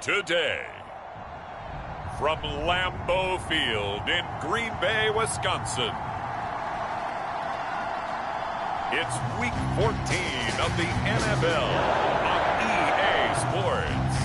today. From Lambeau Field in Green Bay, Wisconsin. It's Week 14 of the NFL on EA Sports.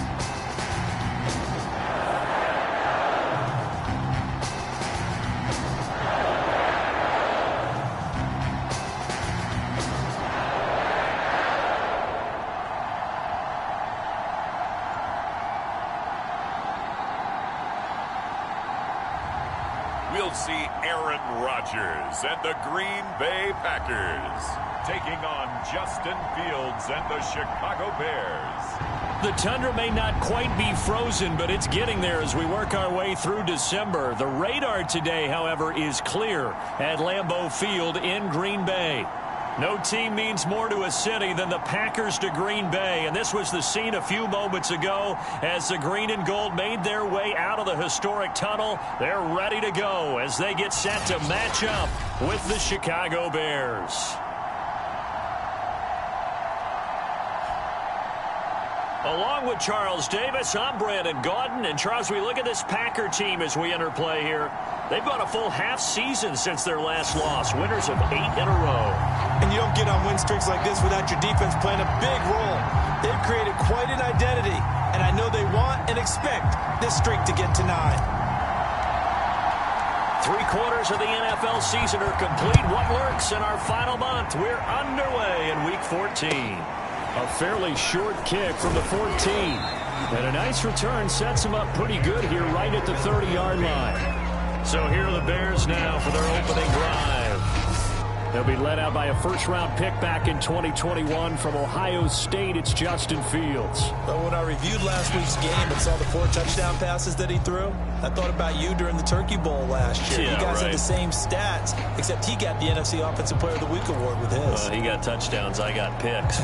We'll see Aaron Rodgers and the Green Bay Packers taking on Justin Fields and the Chicago Bears. The tundra may not quite be frozen, but it's getting there as we work our way through December. The radar today, however, is clear at Lambeau Field in Green Bay. No team means more to a city than the Packers to Green Bay, and this was the scene a few moments ago as the green and gold made their way out of the historic tunnel. They're ready to go as they get set to match up with the Chicago Bears. Along with Charles Davis, I'm Brandon Gaudin. And, Charles, we look at this Packer team as we enter play here. They've gone a full half season since their last loss, winners of 8 in a row. And you don't get on win streaks like this without your defense playing a big role. They've created quite an identity, and I know they want and expect this streak to get to 9. 3/4 of the NFL season are complete. What lurks in our final month? We're underway in Week 14. A fairly short kick from the 14. And a nice return sets them up pretty good here right at the 30-yard line. So here are the Bears now for their opening drive. They'll be led out by a first-round pick back in 2021 from Ohio State. It's Justin Fields. Well, when I reviewed last week's game and saw the 4 touchdown passes that he threw, I thought about you during the Turkey Bowl last year. Yeah, you guys right. had the same stats, except he got the NFC Offensive Player of the Week award with his. He got touchdowns. I got picks.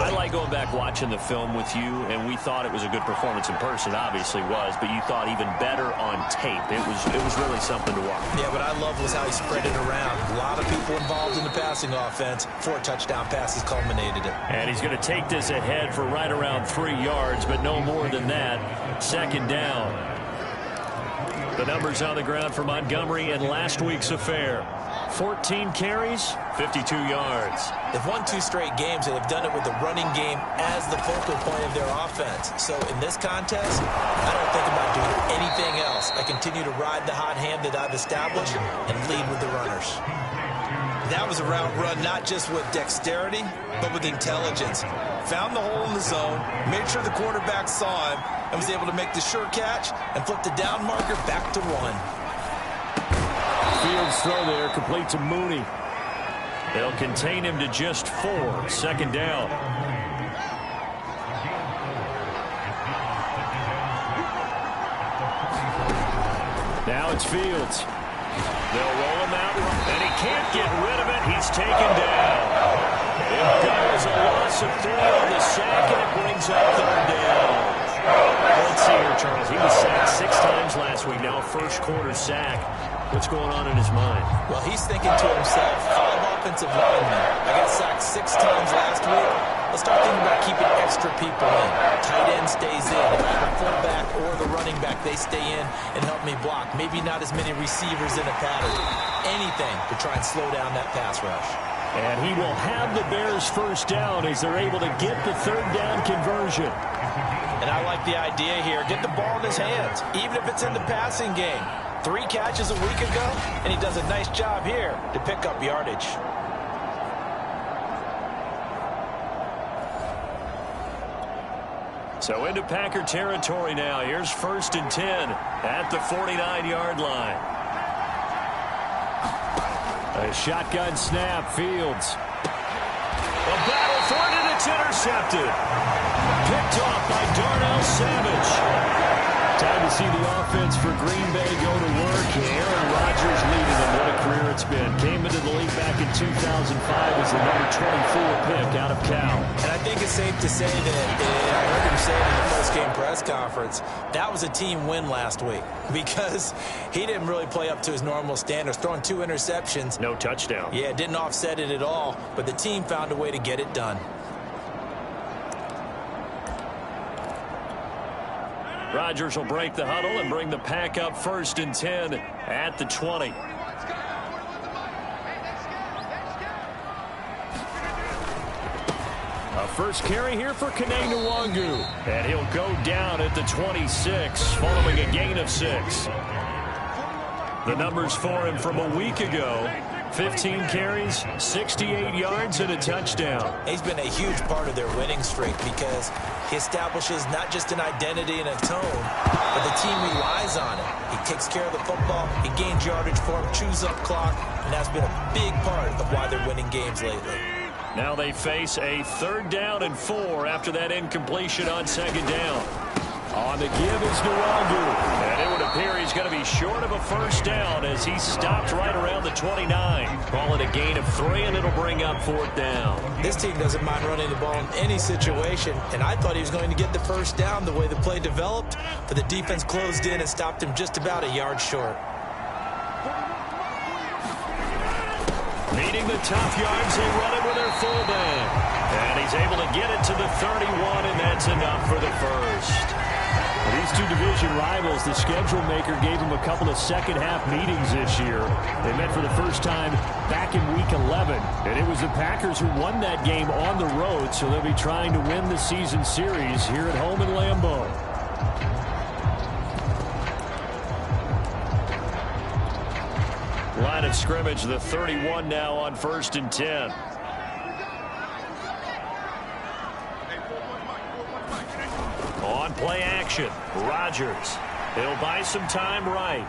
I like going back watching the film with you, and we thought it was a good performance in person. Obviously was, but you thought even better on tape. It was really something to watch. Yeah, what I love was how he spread it around. A lot of people involved in the passing offense. 4 touchdown passes culminated it. And he's going to take this ahead for right around 3 yards, but no more than that. Second down. The numbers on the ground for Montgomery in last week's affair. 14 carries, 52 yards. They've won 2 straight games, and they've done it with the running game as the focal point of their offense. So in this contest, I don't think about doing anything else. I continue to ride the hot hand that I've established and lead with the runners. That was a route run not just with dexterity, but with intelligence. Found the hole in the zone, made sure the quarterback saw him, and was able to make the sure catch and flip the down marker back to 1. Fields throw there, complete to Mooney. They'll contain him to just 4. Second down. Now it's Fields. They'll roll him out, and he can't get rid of it. He's taken down. It goes a loss of 3 on the sack, and it brings up 3rd down. Let's see here, Charles. He was sacked 6 times last week. Now first quarter sack. What's going on in his mind? Well, he's thinking to himself, 5 offensive linemen. I got sacked 6 times last week. Let's start thinking about keeping extra people in. Tight end stays in. If I have a fullback or the running back, they stay in and help me block. Maybe not as many receivers in a pattern. Anything to try and slow down that pass rush. And he will have the Bears first down as they're able to get the 3rd down conversion. And I like the idea here. Get the ball in his hands, even if it's in the passing game. 3 catches a week ago, and he does a nice job here to pick up yardage. So into Packer territory now. Here's 1st and 10 at the 49-yard line. A shotgun snap, Fields. A battle for it, and it's intercepted. Picked off by Darnell Savage. Time to see the offense for Green Bay go to work. Aaron Rodgers leading them. What a career it's been. Came into the league back in 2005 as the number 24 pick out of Cal. And I think it's safe to say that, I heard him say it in the post-game press conference, that was a team win last week because he didn't really play up to his normal standards, throwing 2 interceptions. No touchdown. Yeah, didn't offset it at all, but the team found a way to get it done. Rodgers will break the huddle and bring the pack up 1st and 10 at the 20. A first carry here for Kene Nwangu. And he'll go down at the 26 following a gain of 6. The numbers for him from a week ago: 15 carries, 68 yards, and a touchdown. He's been a huge part of their winning streak because he establishes not just an identity and a tone, but the team relies on it. He takes care of the football, he gains yardage for him, chews up clock, and that's been a big part of why they're winning games lately. Now they face a 3rd down and 4 after that incompletion on 2nd down. On the give is Nwangu. And it would appear he's going to be short of a 1st down as he stopped right around the 29. Call it a gain of 3, and it'll bring up 4th down. This team doesn't mind running the ball in any situation, and I thought he was going to get the 1st down the way the play developed, but the defense closed in and stopped him just about a yard short. Needing the tough yards, they run it with their fullback. And he's able to get it to the 31, and that's enough for the 1st. These two division rivals, the schedule maker gave them a couple of second-half meetings this year. They met for the first time back in Week 11, and it was the Packers who won that game on the road, so they'll be trying to win the season series here at home in Lambeau. Line of scrimmage, the 31 now on 1st and 10. On play action, Rodgers. He'll buy some time right.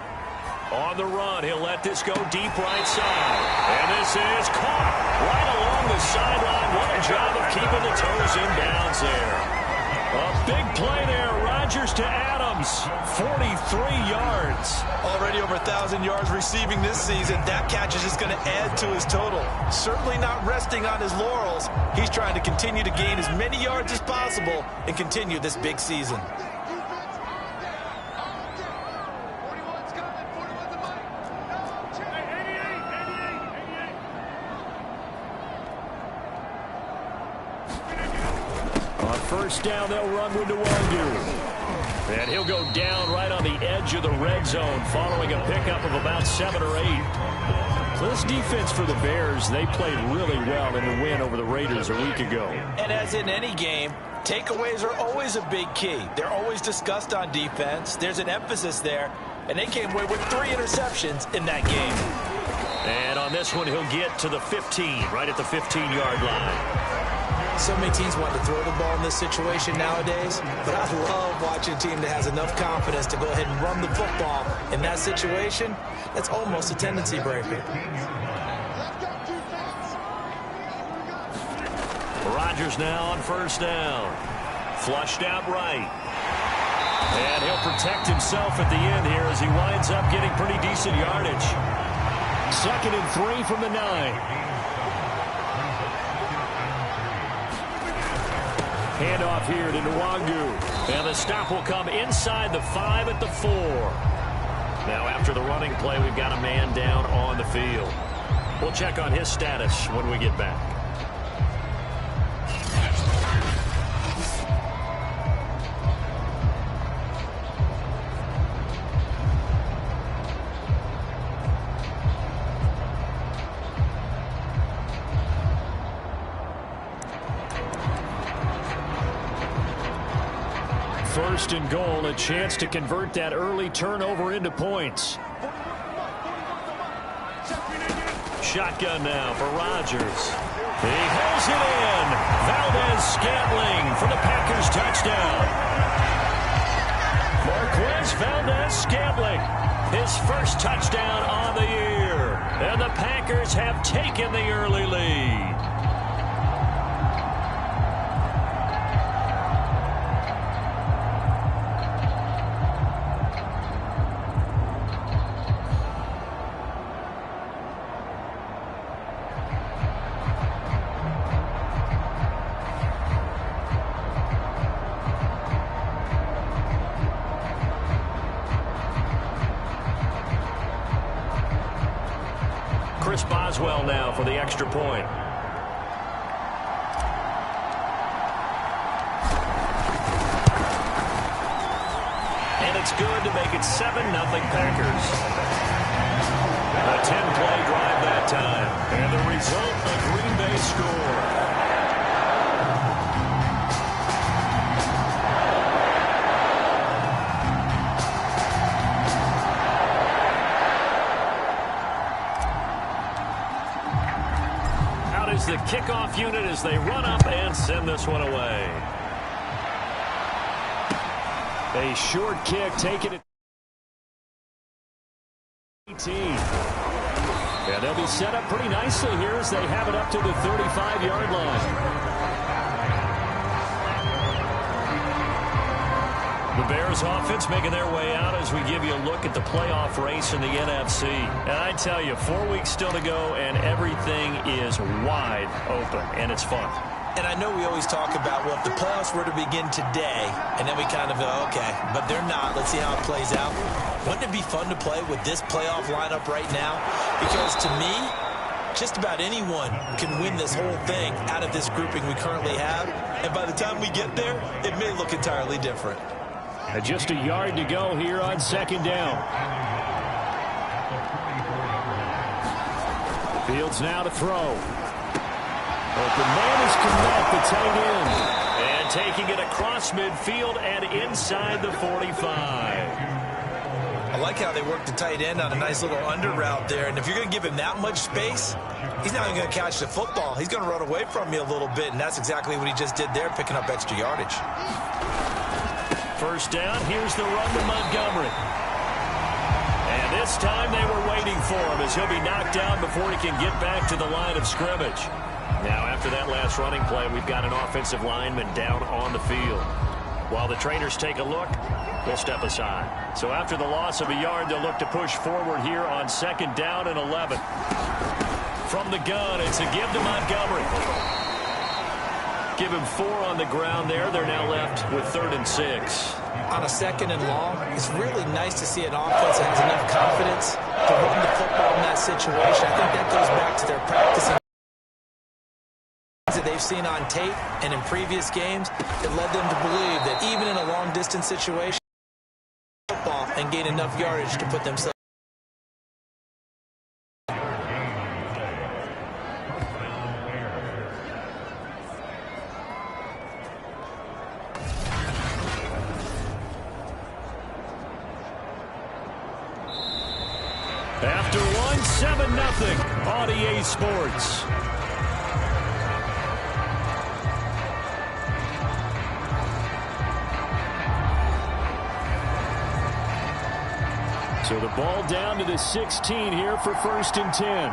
On the run, he'll let this go deep right side. And this is caught right along the sideline. What a job of keeping the toes in bounds there. A big play there. Rodgers to Adams. 43 yards. Already over 1,000 yards receiving this season. That catch is just going to add to his total. Certainly not resting on his laurels. He's trying to continue to gain as many yards as possible and continue this big season. On 1st down, they'll run with Nwangu. And he'll go down right on the edge of the red zone following a pickup of about 7 or 8. So this defense for the Bears, they played really well in the win over the Raiders a week ago. And as in any game, takeaways are always a big key. They're always discussed on defense. There's an emphasis there. And they came away with 3 interceptions in that game. And on this one, he'll get to the 15, right at the 15-yard line. So many teams want to throw the ball in this situation nowadays, but I love watching a team that has enough confidence to go ahead and run the football. In that situation, that's almost a tendency breaker. Rodgers now on 1st down. Flushed out right. And he'll protect himself at the end here as he winds up getting pretty decent yardage. 2nd and 3 from the 9. Handoff here to Nwangu. And the stop will come inside the 5 at the 4. Now after the running play, we've got a man down on the field. We'll check on his status when we get back. First and goal, a chance to convert that early turnover into points. Shotgun now for Rodgers. He holds it in. Valdez-Scantling for the Packers touchdown. Marquez Valdez-Scantling, his first touchdown on the year. And the Packers have taken the early lead. Boswell now for the extra point. good to make it 7-0 Packers. A 10-play drive that time. And the result, a Green Bay score. The kickoff unit as they run up and send this one away. A short kick taken at 18. And they'll be set up pretty nicely here as they have it up to the 35-yard line. The Bears offense making their way out as we give you a look at the playoff race in the NFC. And I tell you, 4 weeks still to go, and everything is wide open, and it's fun. And I know we always talk about, well, if the playoffs were to begin today, and then we kind of go, okay, but they're not. Let's see how it plays out. Wouldn't it be fun to play with this playoff lineup right now? Because to me, just about anyone can win this whole thing out of this grouping we currently have. And by the time we get there, it may look entirely different. And just a yard to go here on second down. Fields now to throw. Open man is Connect, the tight end. And taking it across midfield and inside the 45. I like how they work the tight end on a nice little under route there. And if you're going to give him that much space, he's not even going to catch the football. He's going to run away from you a little bit, and that's exactly what he just did there, picking up extra yardage. First down, here's the run to Montgomery. And this time they were waiting for him as he'll be knocked down before he can get back to the line of scrimmage. Now, after that last running play, we've got an offensive lineman down on the field. While the trainers take a look, we'll step aside. So after the loss of a yard, they'll look to push forward here on second down and 11. From the gun, it's a give to Montgomery. Give him 4 on the ground there. They're now left with 3rd and 6. On a second and long, it's really nice to see an offense that has enough confidence to run the football in that situation. I think that goes back to their practicing that they've seen on tape and in previous games. It led them to believe that even in a long-distance situation, football and gain enough yardage to put themselves. After one, 7-0 on EA Sports. So the ball down to the 16 here for 1st and 10.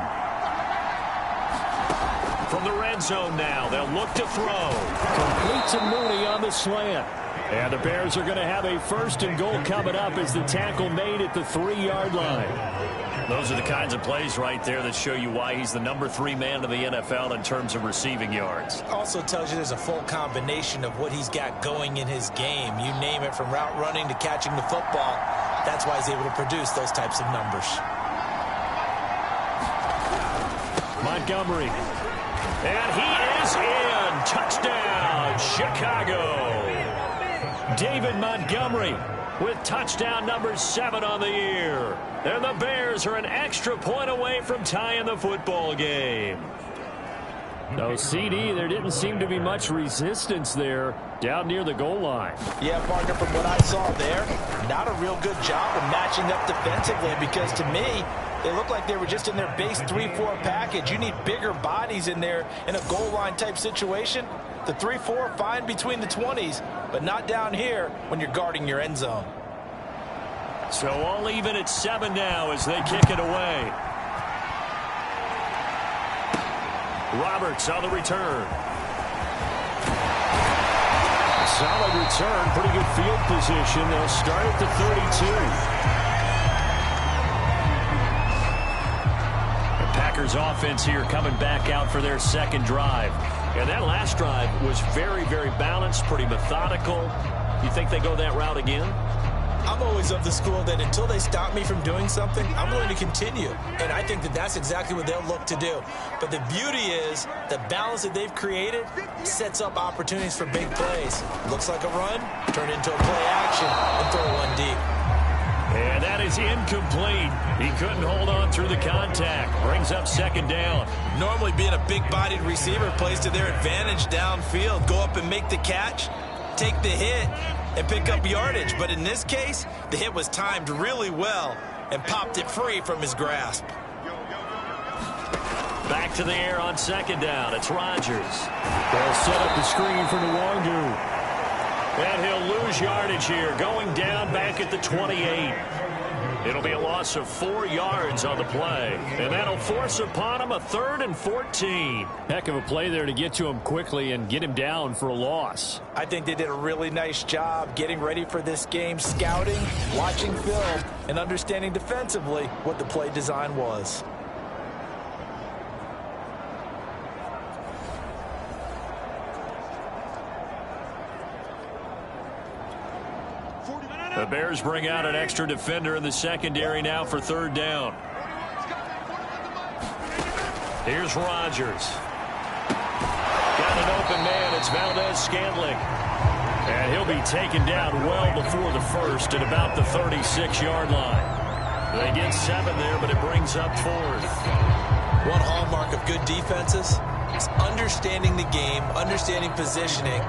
From the red zone now, they'll look to throw. Complete to Mooney on the slant. And the Bears are going to have a 1st and goal coming up as the tackle made at the 3-yard line. Those are the kinds of plays right there that show you why he's the number 3 man in the NFL in terms of receiving yards. Also tells you there's a full combination of what he's got going in his game. You name it, from route running to catching the football. That's why he's able to produce those types of numbers. Montgomery. And he is in. Touchdown, Chicago. David Montgomery with touchdown number 7 on the year. And the Bears are an extra point away from tying the football game. No, CD, there didn't seem to be much resistance there down near the goal line. Yeah, partner, from what I saw there, not a real good job of matching up defensively, because to me, they look like they were just in their base 3-4 package. You need bigger bodies in there in a goal line type situation. The 3-4 fine between the 20s, but not down here when you're guarding your end zone. So all even at 7 now as they kick it away. Roberts on the return. Solid return, pretty good field position. They'll start at the 32. The Packers offense here coming back out for their second drive. And that last drive was very, very balanced, pretty methodical. You think they go that route again? I'm always of the school that until they stop me from doing something, I'm going to continue. And I think that that's exactly what they'll look to do. But the beauty is the balance that they've created sets up opportunities for big plays. Looks like a run, turn into a play action, and throw one deep. And that is incomplete. He couldn't hold on through the contact. Brings up second down. Normally being a big-bodied receiver plays to their advantage downfield. Go up and make the catch, take the hit, and pick up yardage. But in this case, the hit was timed really well and popped it free from his grasp. Back to the air on second down. It's Rodgers. They'll set up the screen for Nwangu. And he'll lose yardage here, going down back at the 28. It'll be a loss of 4 yards on the play. And that'll force upon him a 3rd and 14. Heck of a play there to get to him quickly and get him down for a loss. I think they did a really nice job getting ready for this game, scouting, watching film, and understanding defensively what the play design was. The Bears bring out an extra defender in the secondary now for 3rd down. Here's Rodgers. Got an open man. It's Valdez-Scantling. And he'll be taken down well before the first at about the 36-yard line. They get 7 there, but it brings up 4th. One hallmark of good defenses is understanding the game, understanding positioning,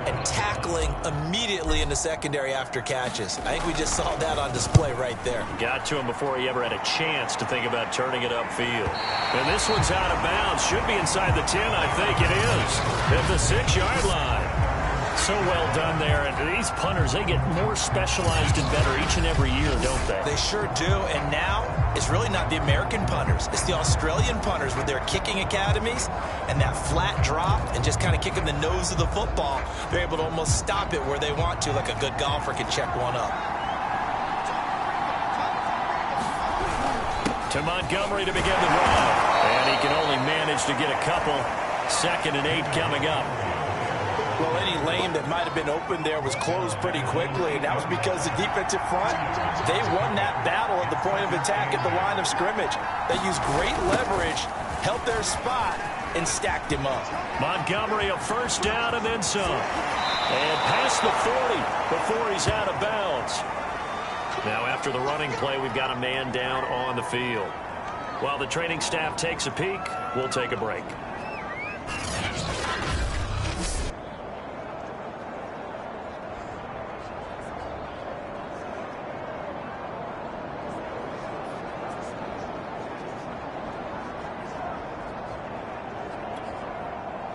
and tackling immediately in the secondary after catches. I think we just saw that on display right there. Got to him before he ever had a chance to think about turning it upfield. And this one's out of bounds. Should be inside the 10, I think it is. At the 6-yard line. So well done there. And these punters, they get more specialized and better each and every year, don't they? They sure do. And now, it's really not the American punters. It's the Australian punters with their kicking academies and that flat drop and just kind of kicking the nose of the football. They're able to almost stop it where they want to, like a good golfer can check one up. To Montgomery to begin the drive. And he can only manage to get a couple. 2nd and 8 coming up. Well, any lane that might have been open there was closed pretty quickly, and that was because the defensive front, they won that battle at the point of attack at the line of scrimmage. They used great leverage, held their spot, and stacked him up. Montgomery a 1st down and then some. And past the 40 before he's out of bounds. Now after the running play, we've got a man down on the field. While the training staff takes a peek, we'll take a break.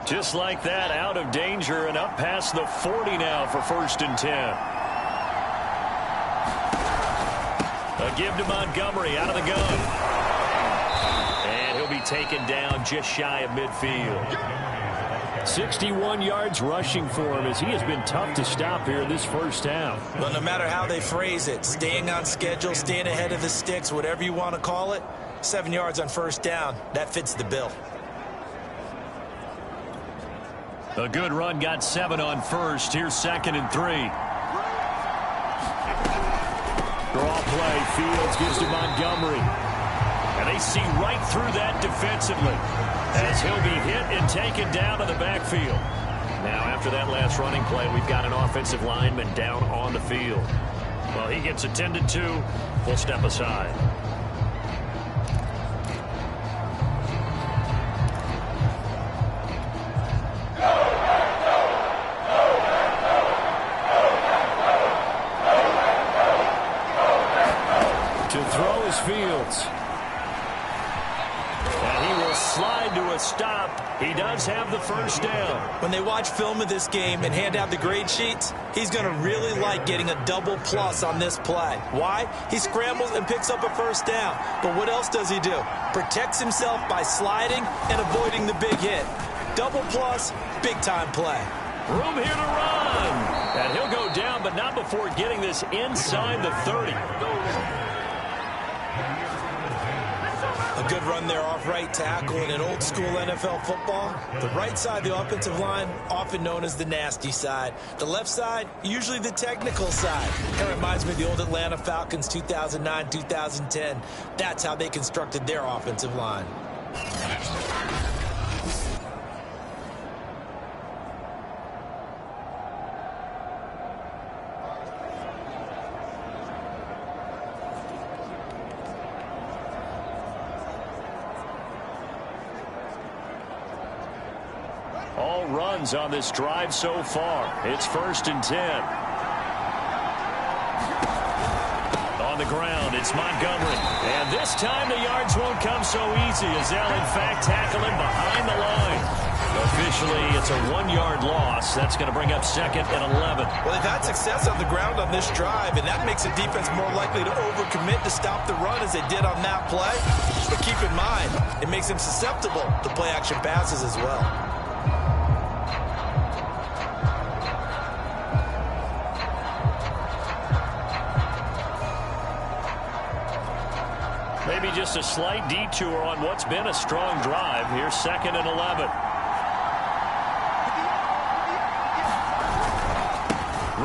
Just like that, out of danger and up past the 40 now for 1st and 10. A give to Montgomery out of the gun. And he'll be taken down just shy of midfield. 61 yards rushing for him as he has been tough to stop here in this 1st half. Well, no matter how they phrase it, staying on schedule, staying ahead of the sticks, whatever you want to call it, 7 yards on 1st down, that fits the bill. A good run got 7 on 1st. Here's 2nd and 3. Draw play. Fields gives to Montgomery. And they see right through that defensively as he'll be hit and taken down to the backfield. Now after that last running play, we've got an offensive lineman down on the field. Well, he gets attended to. We'll step aside. Fields. And he will slide to a stop. He does have the 1st down. When they watch film of this game and hand out the grade sheets, he's going to really like getting a double plus on this play. Why? He scrambles and picks up a 1st down. But what else does he do? Protects himself by sliding and avoiding the big hit. Double plus, big-time play. Room here to run. And he'll go down, but not before getting this inside the 30. A good run there off right tackle in an old-school NFL football. The right side of the offensive line, often known as the nasty side. The left side, usually the technical side. That reminds me of the old Atlanta Falcons 2009-2010. That's how they constructed their offensive line. All runs on this drive so far. It's 1st and 10. On the ground, it's Montgomery. And this time the yards won't come so easy as they'll, in fact, tackle him behind the line. Officially, it's a 1-yard loss. That's going to bring up 2nd and 11. Well, they've had success on the ground on this drive, and that makes the defense more likely to overcommit to stop the run as they did on that play. But keep in mind, it makes them susceptible to play-action passes as well. Maybe just a slight detour on what's been a strong drive. Here's 2nd and 11.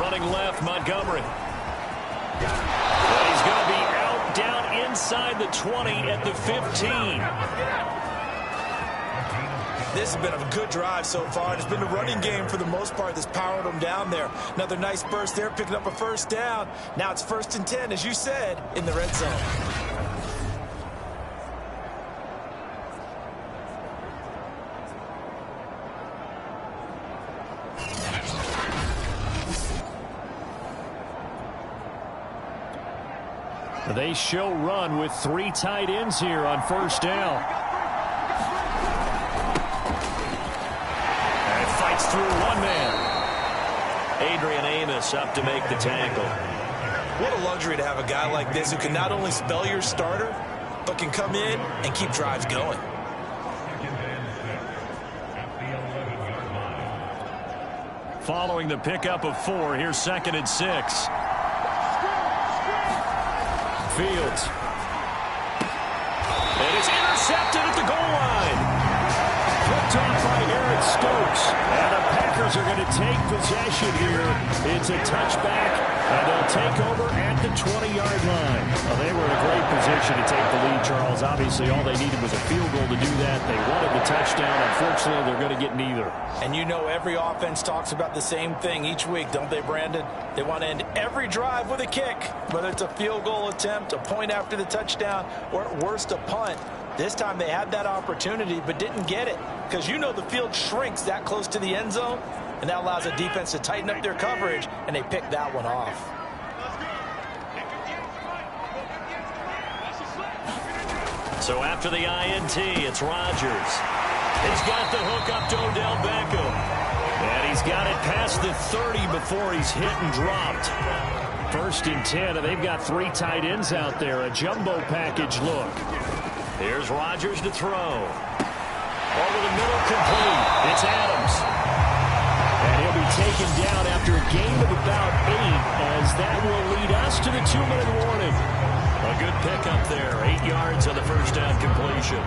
Running left, Montgomery. Well, he's going to be out, down inside the 20 at the 15. This has been a good drive so far. It's been a running game for the most part that's powered them down there. Another nice burst there, picking up a 1st down. Now it's 1st and 10, as you said, in the red zone. They show run with 3 tight ends here on 1st down. And fights through one man. Adrian Amos up to make the tackle. What a luxury to have a guy like this who can not only spell your starter, but can come in and keep drives going. Following the pickup of 4, here's 2nd and 6. Fields. And it's intercepted at the goal line. Flipped off by Eric Stokes. And the Packers are going to take possession here. It's a touchback, and they'll take over at the 20-yard line. Well, they were in a great position to take the lead, Charles. Obviously, all they needed was a field goal to do that. They wanted the touchdown. Unfortunately, they're going to get neither. And you know every offense talks about the same thing each week, don't they, Brandon? They want to end every drive with a kick, whether it's a field goal attempt, a point after the touchdown, or at worst a punt. This time they had that opportunity but didn't get it because you know the field shrinks that close to the end zone, and that allows the defense to tighten up their coverage, and they picked that one off. So after the INT, it's Rodgers. He's got the hook up to Odell Beckham. And he's got it past the 30 before he's hit and dropped. 1st and 10, and they've got 3 tight ends out there. A jumbo package look. Here's Rodgers to throw. Over the middle, complete. It's Adams. And he'll be taken down after a gain of about 8, as that will lead us to the 2-minute warning. A good pickup there. 8 yards on the 1st down completion.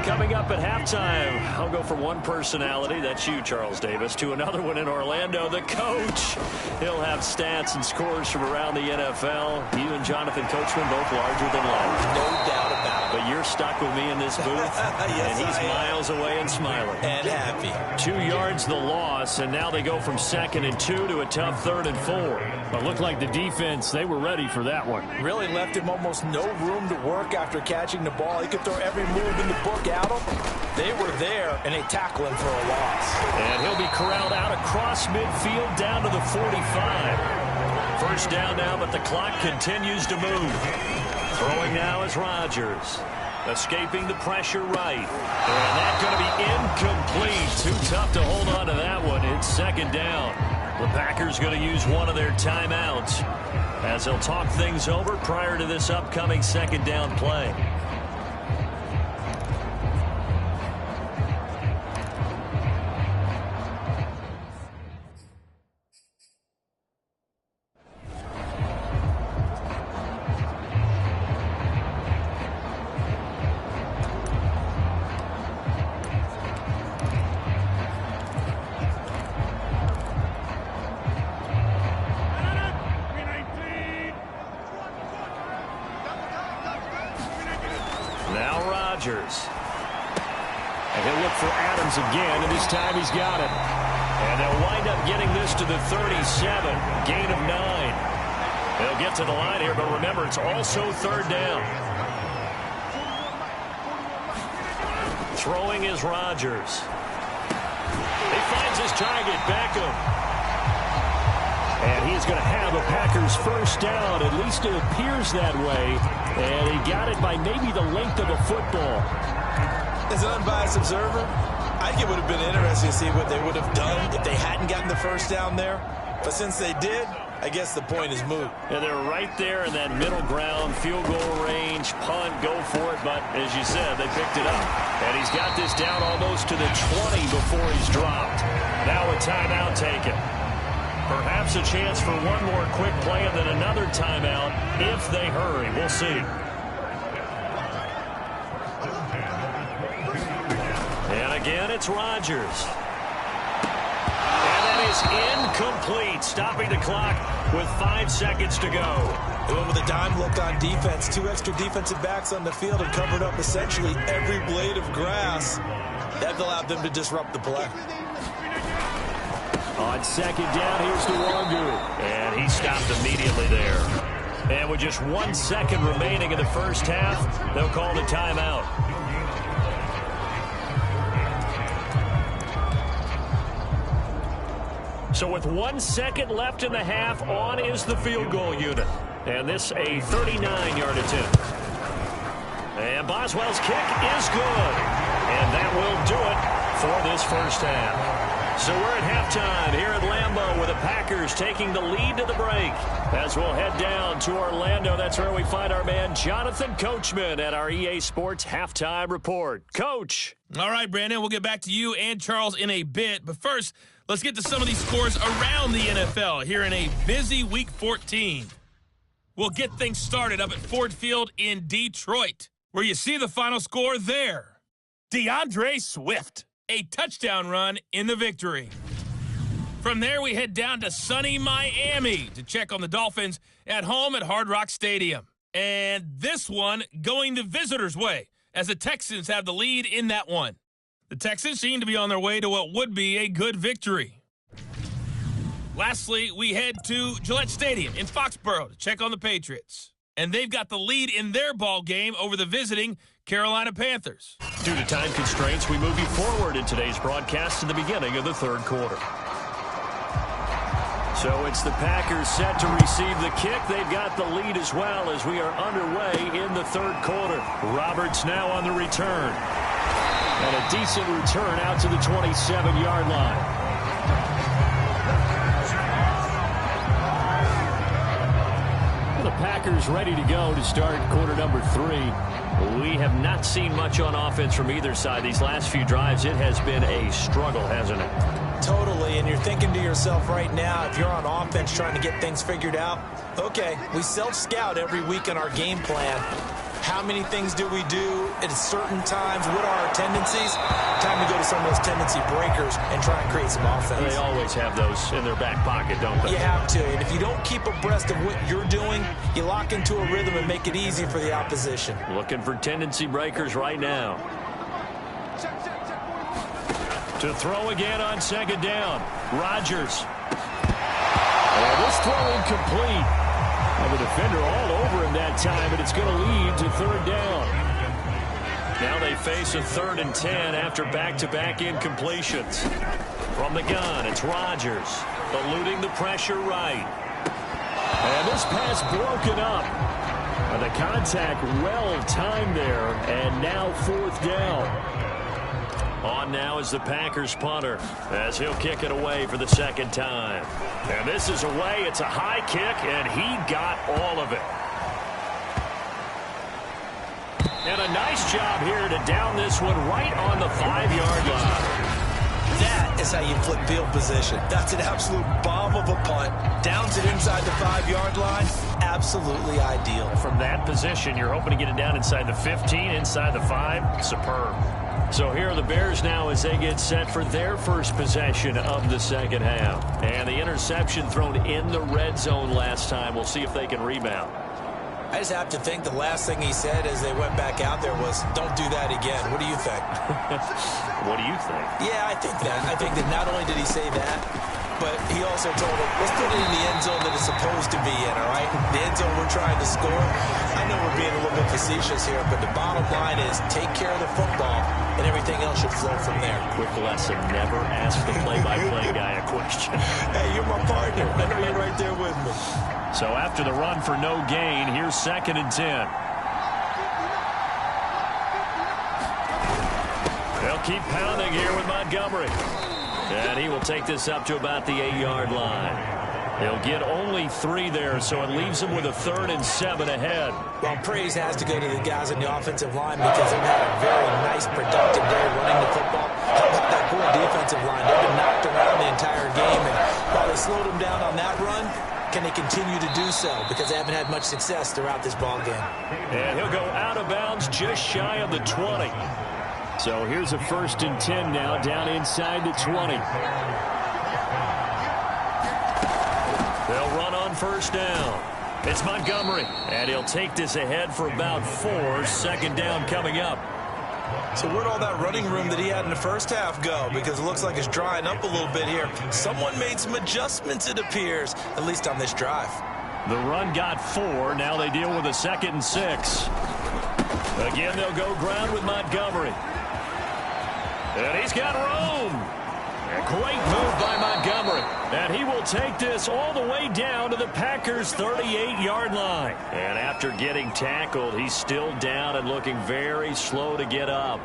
Coming up at halftime, I'll go from one personality, that's you, Charles Davis, to another one in Orlando, the coach. He'll have stats and scores from around the NFL. You and Jonathan Coachman both larger than life. No doubt about it. But you're stuck with me in this booth, yes, and he's miles away and smiling. And happy. 2 yards the loss, and now they go from 2nd and 2 to a tough 3rd and 4. But looked like the defense, they were ready for that one. Really left him almost no room to work after catching the ball. He could throw every move in the book at him. They were there, and they tackle him for a loss. And he'll be corralled out across midfield down to the 45. 1st down now, but the clock continues to move. Throwing now is Rodgers. Escaping the pressure right. And that's going to be incomplete. Too tough to hold on to that one. It's 2nd down. The Packers going to use one of their timeouts as they'll talk things over prior to this upcoming 2nd down play. Rodgers. And he'll look for Adams again, and this time he's got it. And they'll wind up getting this to the 37, gain of 9. They'll get to the line here, but remember, it's also 3rd down. Throwing is Rodgers. He finds his target, Beckham. And he's going to have a Packers first down. At least it appears that way. And he got it by maybe the length of a football. As an unbiased observer, I think it would have been interesting to see what they would have done if they hadn't gotten the first down there. But since they did, I guess the point is moot. And they're right there in that middle ground, field goal range, punt, go for it. But as you said, they picked it up. And he's got this down almost to the 20 before he's dropped. Now a timeout taken. Perhaps a chance for one more quick play and then another timeout if they hurry. We'll see. And again, it's Rodgers. And that is incomplete, stopping the clock with 5 seconds to go. They went with a dime look on defense. 2 extra defensive backs on the field and covered up essentially every blade of grass. That allowed them to disrupt the play. On second down, here's Nwangu. And he stopped immediately there. And with just 1 second remaining in the first half, they'll call the timeout. So with 1 second left in the half, on is the field goal unit. And this a 39-yard attempt. And Boswell's kick is good. And that will do it for this first half. So we're at halftime here at Lambeau with the Packers taking the lead to the break. As we'll head down to Orlando, that's where we find our man Jonathan Coachman at our EA Sports Halftime Report. Coach. All right, Brandon, we'll get back to you and Charles in a bit. But first, let's get to some of these scores around the NFL here in a busy Week 14. We'll get things started up at Ford Field in Detroit, where you see the final score there. DeAndre Swift, a touchdown run in the victory. From there, we head down to sunny Miami to check on the Dolphins at home at Hard Rock Stadium. And this one going the visitors' way, as the Texans have the lead in that one. The Texans seem to be on their way to what would be a good victory. Lastly, we head to Gillette Stadium in Foxborough to check on the Patriots. And they've got the lead in their ball game over the visiting Carolina Panthers. Due to time constraints, we move you forward in today's broadcast to the beginning of the third quarter. So it's the Packers set to receive the kick. They've got the lead as well as we are underway in the third quarter. Roberts now on the return. And a decent return out to the 27-yard line. The Packers ready to go to start quarter number 3. We have not seen much on offense from either side. These last few drives, it has been a struggle, hasn't it? Totally, and you're thinking to yourself right now, if you're on offense trying to get things figured out, okay, we self-scout every week in our game plan. How many things do we do at certain times? What are our tendencies? Time to go to some of those tendency breakers and try and create some offense. They always have those in their back pocket, don't they? You have to, and if you don't keep abreast of what you're doing, you lock into a rhythm and make it easy for the opposition. Looking for tendency breakers right now. To throw again on second down. Rodgers. And this throw incomplete. And the defender all over him that time, but it's going to lead to third down. Now they face a 3rd and 10 after back-to-back incompletions. From the gun, it's Rodgers, eluding the pressure right. And this pass broken up. And the contact well timed there, and now 4th down. On now is the Packers punter as he'll kick it away for the second time. And this is away. It's a high kick, and he got all of it. And a nice job here to down this one right on the 5-yard line. That is how you flip field position. That's an absolute bomb of a punt. Downs it inside the 5-yard line. Absolutely ideal. From that position, you're hoping to get it down inside the 15, inside the 5. Superb. So here are the Bears now as they get set for their first possession of the second half. And the interception thrown in the red zone last time. We'll see if they can rebound. I just have to think the last thing he said as they went back out there was, don't do that again. What do you think? What do you think? Yeah, I think that. I think that not only did he say that, but he also told him, let's put it in the end zone that it's supposed to be in, all right? The end zone we're trying to score. I know we're being a little bit facetious here, but the bottom line is take care of the football. and everything else should flow from there. Quick lesson, never ask the play-by-play guy a question. Hey, you're my partner. I know you're right there with me. So after the run for no gain, here's 2nd and 10. They'll keep pounding here with Montgomery. And he will take this up to about the 8-yard line. He'll get only 3 there, so it leaves him with a 3rd and 7 ahead. Well, praise has to go to the guys on the offensive line because they've had a very nice, productive day running the football. How about that poor defensive line? They've been knocked around the entire game, and while they slowed them down on that run, can they continue to do so? Because they haven't had much success throughout this ball game. And he'll go out of bounds just shy of the 20. So here's a 1st and 10 now, down inside the 20. They'll run on 1st down. It's Montgomery, and he'll take this ahead for about 4. 2nd down coming up. So where'd all that running room that he had in the first half go? Because it looks like it's drying up a little bit here. Someone made some adjustments, it appears, at least on this drive. The run got 4. Now they deal with a 2nd and 6. Again, they'll go ground with Montgomery. And he's got room. A great move by Montgomery. And he will take this all the way down to the Packers' 38-yard line. And after getting tackled, he's still down and looking very slow to get up.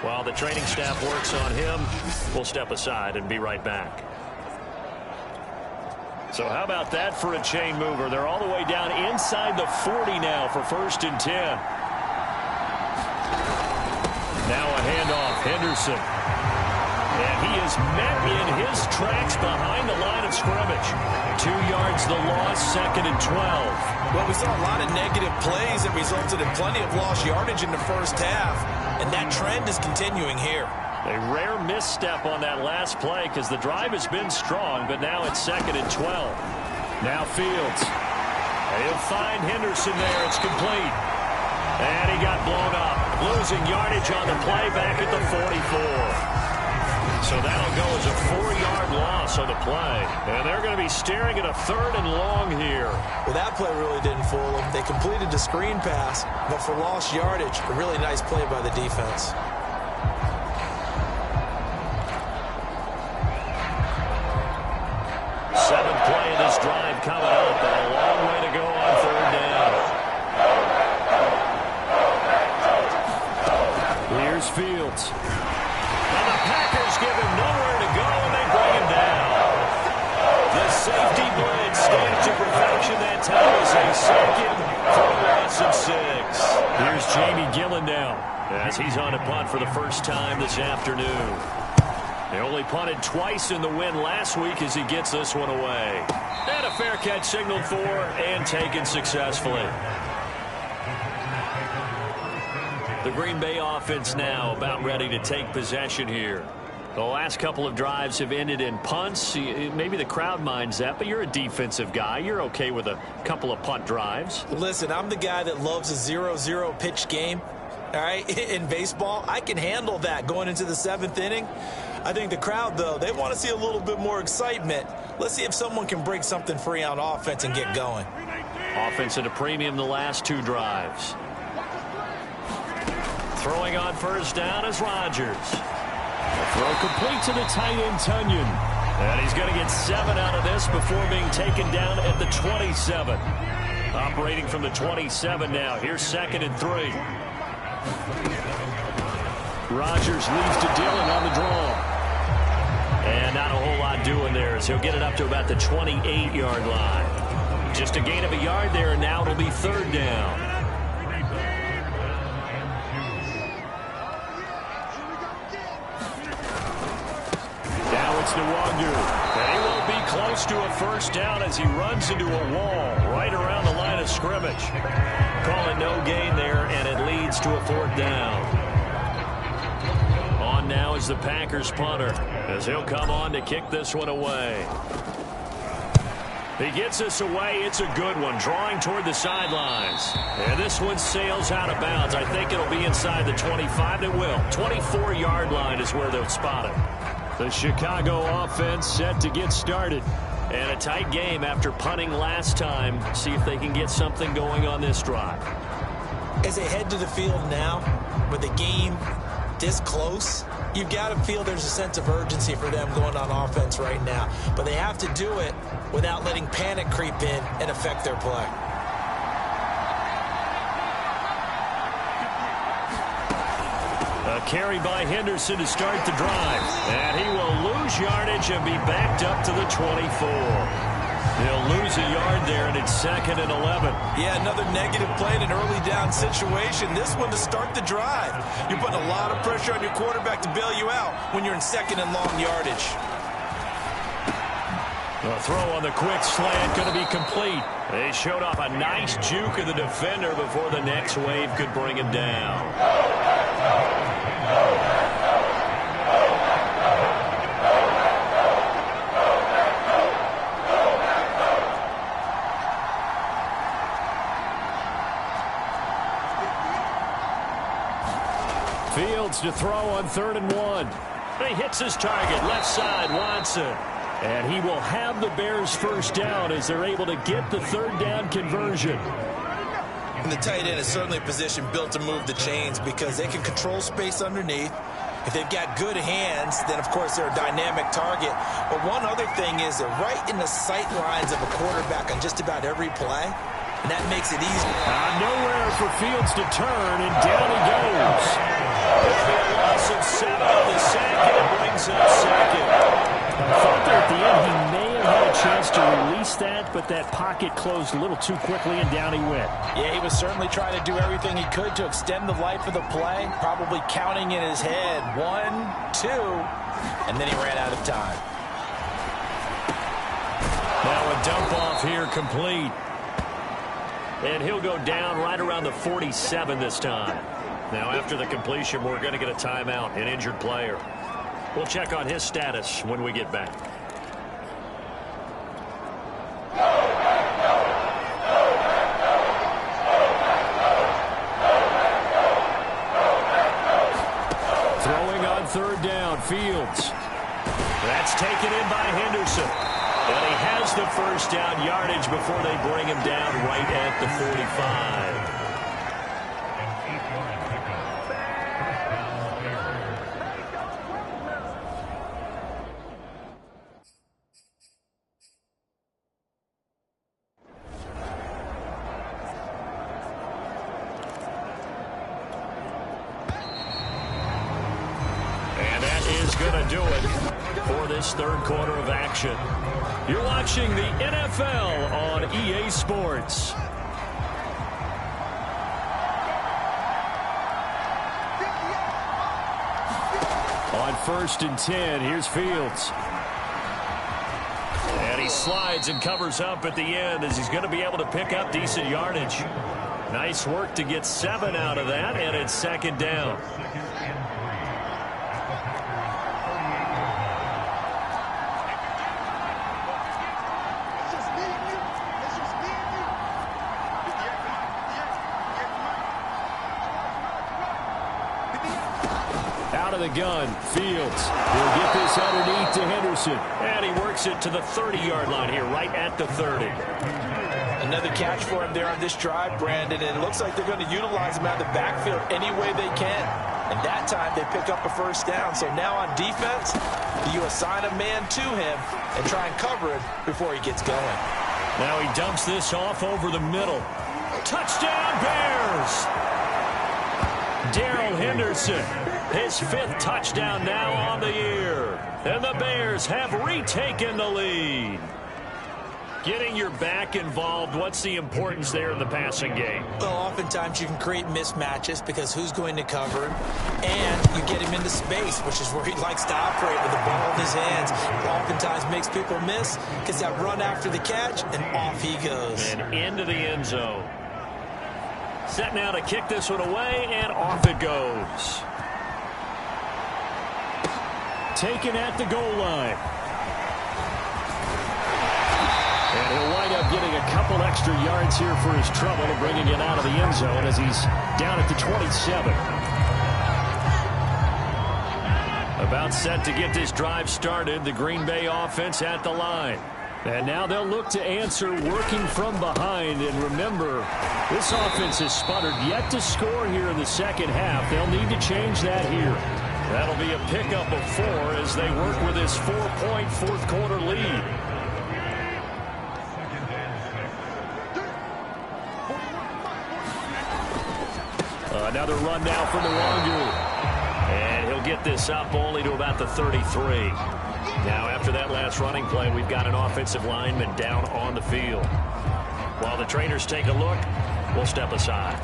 While the training staff works on him, we'll step aside and be right back. So how about that for a chain mover? They're all the way down inside the 40 now for 1st and 10. Now a handoff, Henderson. And he is met in his tracks behind the line of scrimmage. 2 yards the loss, 2nd and 12. Well, we saw a lot of negative plays that resulted in plenty of lost yardage in the first half, and that trend is continuing here. A rare misstep on that last play because the drive has been strong, but now it's 2nd and 12. Now Fields. He'll find Henderson there. It's complete. And he got blown up. Losing yardage on the play back at the 44. So that'll go as a 4-yard loss on the play. And they're going to be staring at a 3rd and long here. Well, that play really didn't fool them. They completed the screen pass, but for lost yardage, a really nice play by the defense. Seventh play of this drive coming up, and a long way to go on 3rd down. Here's Fields. And the Packers give him nowhere to go, and they bring him down. The safety blitz stated to perfection that time as they sack him for a loss of 6. Here's Jamie Gillen now as he's on a punt for the first time this afternoon. They only punted twice in the win last week as he gets this one away. And a fair catch signaled for and taken successfully. The Green Bay offense now about ready to take possession here. The last couple of drives have ended in punts. Maybe the crowd minds that, but you're a defensive guy. You're okay with a couple of punt drives. Listen, I'm the guy that loves a 0-0 pitch game. All right, in baseball, I can handle that going into the 7th inning. I think the crowd, though, they want to see a little bit more excitement. Let's see if someone can break something free on offense and get going. Offense at a premium the last 2 drives. Throwing on 1st down is Rodgers. A throw complete to the tight end, Tunyon. And he's going to get 7 out of this before being taken down at the 27. Operating from the 27 now. Here's 2nd and 3. Rodgers leaves to Dillon on the draw. And not a whole lot doing there as he'll get it up to about the 28-yard line. Just a gain of a yard there, and now it'll be 3rd down. Now it's Nwangu. And he won't be close to a 1st down as he runs into a wall right around the line of scrimmage. Call it no gain there, and it leads to a 4th down. On now is the Packers punter as he'll come on to kick this one away. He gets this away. It's a good one, drawing toward the sidelines. And this one sails out of bounds. I think it'll be inside the 25. It will. 24-yard line is where they'll spot it. The Chicago offense set to get started. And a tight game after punting last time. See if they can get something going on this drive. As they head to the field now, with the game this close, you've got to feel there's a sense of urgency for them going on offense right now. But they have to do it without letting panic creep in and affect their play. A carry by Henderson to start the drive. And he will lose yardage and be backed up to the 24. They'll lose a yard there, and it's 2nd and 11. Yeah, another negative play in an early down situation. This one to start the drive. You're putting a lot of pressure on your quarterback to bail you out when you're in 2nd and long yardage. A throw on the quick slant going to be complete. They showed off a nice juke of the defender before the next wave could bring him down. Fields to throw on 3rd and 1. He hits his target, left side, Watson. And he will have the Bears first down as they're able to get the 3rd down conversion. And the tight end is certainly a position built to move the chains because they can control space underneath. If they've got good hands, then, of course, they're a dynamic target. But one other thing is they're right in the sight lines of a quarterback on just about every play. And that makes it easy. Nowhere for Fields to turn, and down he goes. There'll be a loss of 7 on the sack, and it brings up 2nd. I thought there at the end he may have had a chance to release that, but that pocket closed a little too quickly, and down he went. Yeah, he was certainly trying to do everything he could to extend the life of the play, probably counting in his head 1, 2, and then he ran out of time. Now a dump off here complete. And he'll go down right around the 47 this time. Now, after the completion, we're going to get a timeout, an injured player. We'll check on his status when we get back. Throwing on 3rd down, Fields. That's taken in by Henderson. And he has the first down yardage before they bring him down right at the 45. And that is going to do it for this 3rd quarter of action. You're watching the NFL on EA Sports. On 1st and 10, here's Fields. And he slides and covers up at the end as he's going to be able to pick up decent yardage. Nice work to get 7 out of that, and it's 2nd down. Out of the gun, Fields will get this underneath to Henderson. And he works it to the 30-yard line here, right at the 30. Another catch for him there on this drive, Brandon, and it looks like they're going to utilize him out of the backfield any way they can. And that time they pick up a first down. So now on defense, you assign a man to him and try and cover him before he gets going. Now he dumps this off over the middle. Touchdown, Bears! Darrell Henderson, his 5th touchdown now on the year. And the Bears have retaken the lead. Getting your back involved, what's the importance there in the passing game? Well, oftentimes you can create mismatches because who's going to cover him, and you get him into space, which is where he likes to operate with the ball in his hands. It oftentimes makes people miss, gets that run after the catch, and off he goes. And into the end zone. Set now to kick this one away, and off it goes. Taken at the goal line. And he'll wind up getting a couple extra yards here for his trouble and bringing it out of the end zone as he's down at the 27. About set to get this drive started. The Green Bay offense at the line. And now they'll look to answer working from behind. And remember, this offense has sputtered yet to score here in the second half. They'll need to change that here. That'll be a pickup of 4 as they work with this 4-point fourth-quarter lead. Another run now from the Wangu. And he'll get this up only to about the 33. Now, after that last running play, we've got an offensive lineman down on the field. While the trainers take a look, we'll step aside.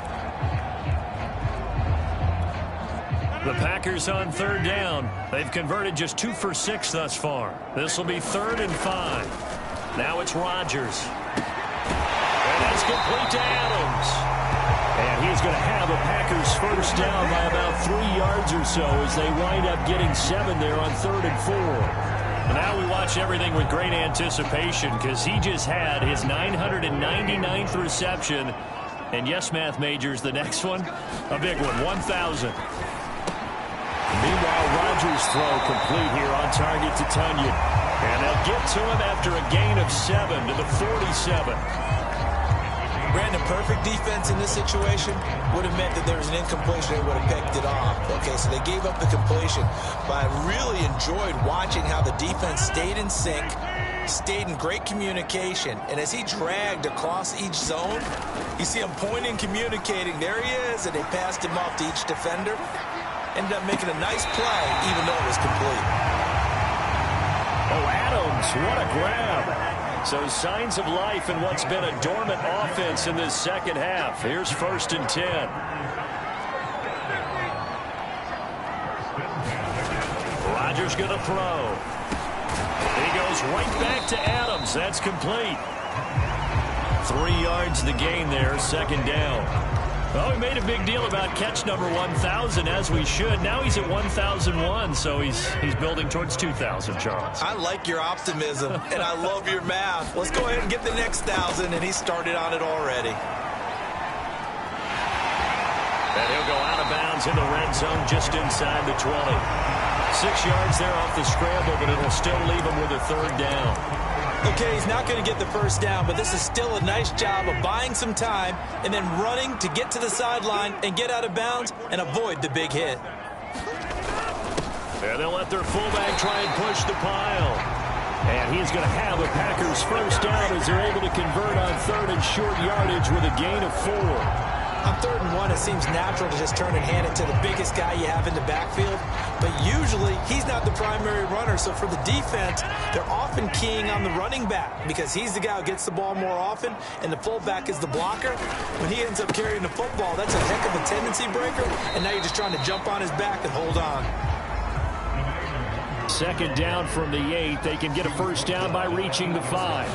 The Packers on third down. They've converted just 2 for 6 thus far. This will be 3rd and 5. Now it's Rodgers. And that's complete to Adams. And he's going to have a Packers first down by about 3 yards or so as they wind up getting 7 there on 3rd and 4. And now we watch everything with great anticipation because he just had his 999th reception. And yes, math majors, the next one, a big one, 1,000. Meanwhile, Rodgers' throw complete here on target to Tunyon. And they'll get to him after a gain of 7 to the 47. Brandon, perfect defense in this situation would have meant that there was an incompletion. They would have picked it off. Okay, so they gave up the completion. But I really enjoyed watching how the defense stayed in sync, stayed in great communication. And as he dragged across each zone, you see him pointing, communicating. There he is, and they passed him off to each defender. Ended up making a nice play, even though it was complete. Oh, Adams, what a grab. So signs of life in what's been a dormant offense in this second half. Here's 1st and 10. Rodgers going to throw. He goes right back to Adams. That's complete. 3 yards the gain there, 2nd down. Well, we made a big deal about catch number 1,000, as we should. Now he's at 1,001, so he's building towards 2,000, Charles. I like your optimism, and I love your math. Let's go ahead and get the next 1,000, and he started on it already. And he'll go out of bounds in the red zone just inside the 20. 6 yards there off the scramble, but it'll still leave him with a 3rd down. Okay, he's not going to get the first down, but this is still a nice job of buying some time and then running to get to the sideline and get out of bounds and avoid the big hit. And they'll let their fullback try and push the pile. And he's going to have a Packers first down as they're able to convert on 3rd and short yardage with a gain of 4. On 3rd and 1, it seems natural to just turn and hand it to the biggest guy you have in the backfield. But usually, he's not the primary runner. So for the defense, they're often keying on the running back because he's the guy who gets the ball more often, and the fullback is the blocker. When he ends up carrying the football, that's a heck of a tendency breaker, and now you're just trying to jump on his back and hold on. 2nd down from the 8. They can get a first down by reaching the 5.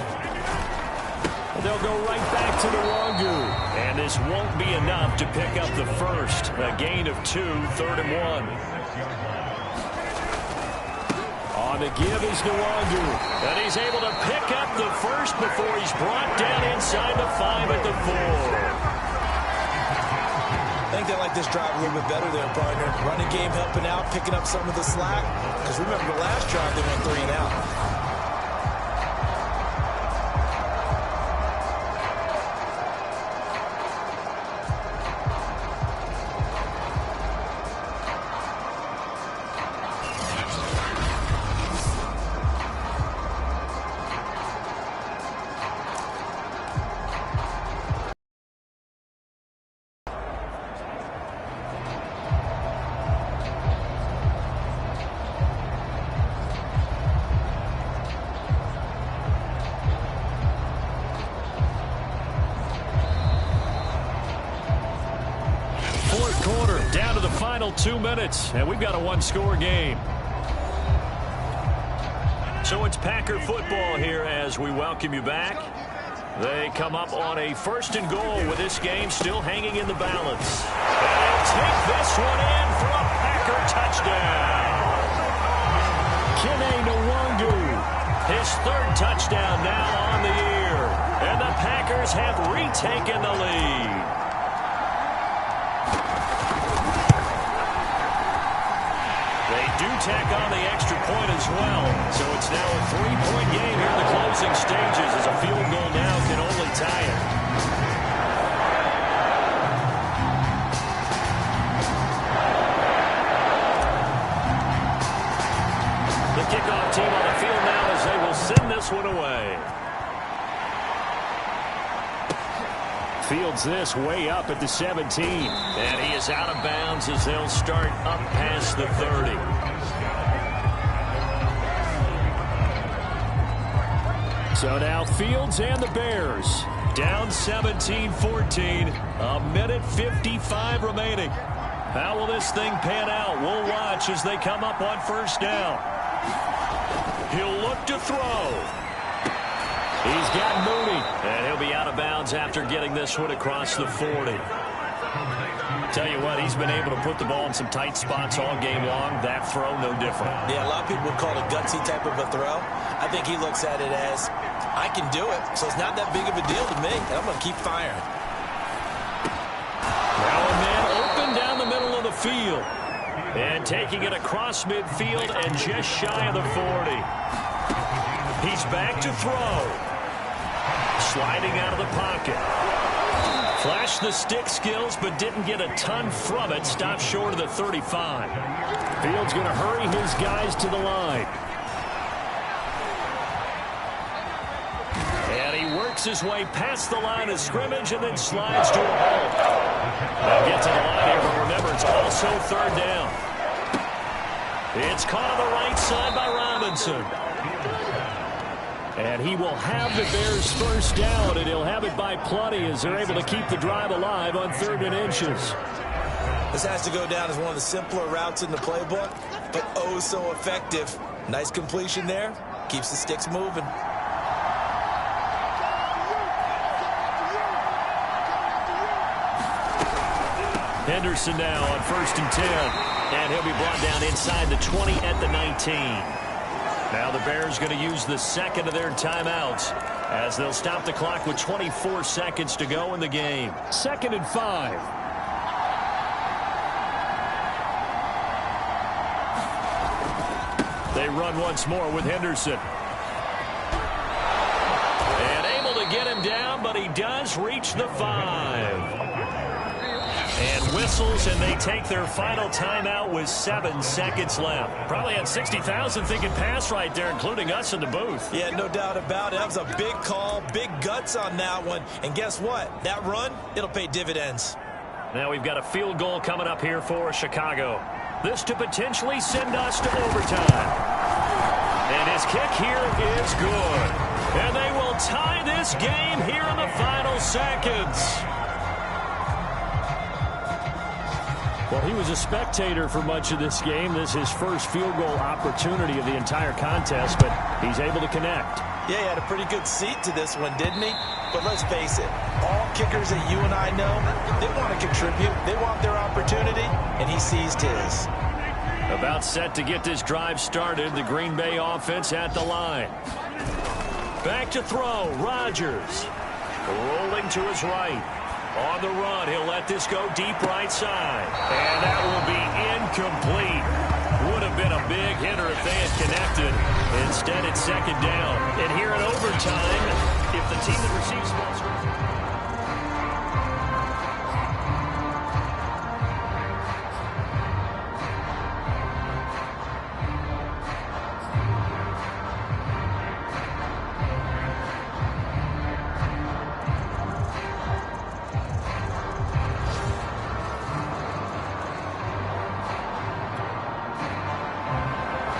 They'll go right back to the Wangu. And this won't be enough to pick up the first. A gain of 2, 3rd and 1. On the give is Wangu. And he's able to pick up the first before he's brought down inside the 5 at the 4. I think they like this drive a little bit better there, partner. Running game helping out, picking up some of the slack. Because remember, the last drive they went 3 and out. Quarter down to the final 2 minutes, and we've got a 1-score game. So it's Packer football here as we welcome you back. They come up on a 1st and goal with this game still hanging in the balance. And they'll take this one in for a Packer touchdown. Kene Nwangu, his 3rd touchdown now on the year. And the Packers have retaken the lead. Tack on the extra point as well. So it's now a 3-point game here in the closing stages as a field goal now can only tie it. The kickoff team on the field now as they will send this one away. Fields this way up at the 17. And he is out of bounds as they'll start up past the 30. So now Fields and the Bears down 17-14. A minute 55 remaining. How will this thing pan out? We'll watch as they come up on first down. He'll look to throw. He's got Mooney, and he'll be out of bounds after getting this one across the 40. Tell you what, he's been able to put the ball in some tight spots all game long. That throw, no different. Yeah, a lot of people would call it a gutsy type of a throw. I think he looks at it as, I can do it, so it's not that big of a deal to me, and I'm going to keep firing. Now a man open down the middle of the field. And taking it across midfield and just shy of the 40. He's back to throw. Sliding out of the pocket. Flashed the stick skills, but didn't get a ton from it. Stopped short of the 35. Fields going to hurry his guys to the line. And he works his way past the line of scrimmage and then slides to a halt. They'll get to the line here, but remember, it's also third down. It's caught on the right side by Robinson. And he will have the Bears first down, and he'll have it by plenty as they're able to keep the drive alive on 3rd and inches. This has to go down as one of the simpler routes in the playbook, but oh so effective. Nice completion there. Keeps the sticks moving. Henderson now on 1st and 10. And he'll be brought down inside the 20 at the 19. Now the Bears going to use the second of their timeouts as they'll stop the clock with 24 seconds to go in the game. 2nd and 5. They run once more with Henderson. And able to get him down, but he does reach the 5. And whistles, and they take their final timeout with 7 seconds left. Probably had 60,000 thinking pass right there, including us in the booth. Yeah, no doubt about it. That was a big call, big guts on that one. And guess what? That run, it'll pay dividends. Now we've got a field goal coming up here for Chicago. This to potentially send us to overtime. And his kick here is good. And they will tie this game here in the final seconds. Well, he was a spectator for much of this game. This is his first field goal opportunity of the entire contest, but he's able to connect. Yeah, he had a pretty good seat to this one, didn't he? But let's face it, all kickers that you and I know, they want to contribute. They want their opportunity, and he seized his. About set to get this drive started, the Green Bay offense at the line. Back to throw, Rodgers. Rolling to his right. On the run, he'll let this go deep right side. And that will be incomplete. Would have been a big hitter if they had connected. Instead, it's 2nd down. And here in overtime, if the team that receives ball scores...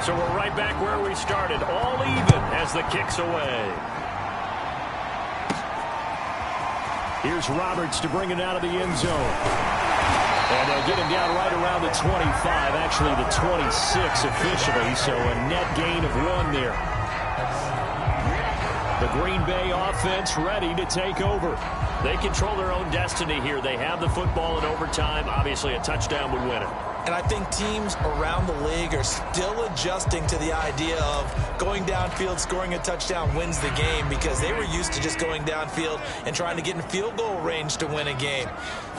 So we're right back where we started, all even as the kick's away. Here's Roberts to bring it out of the end zone. And they'll get him down right around the 25, actually the 26 officially, so a net gain of 1 there. The Green Bay offense ready to take over. They control their own destiny here. They have the football in overtime. Obviously, a touchdown would win it. And I think teams around the league are still adjusting to the idea of going downfield, scoring a touchdown wins the game, because they were used to just going downfield and trying to get in field goal range to win a game.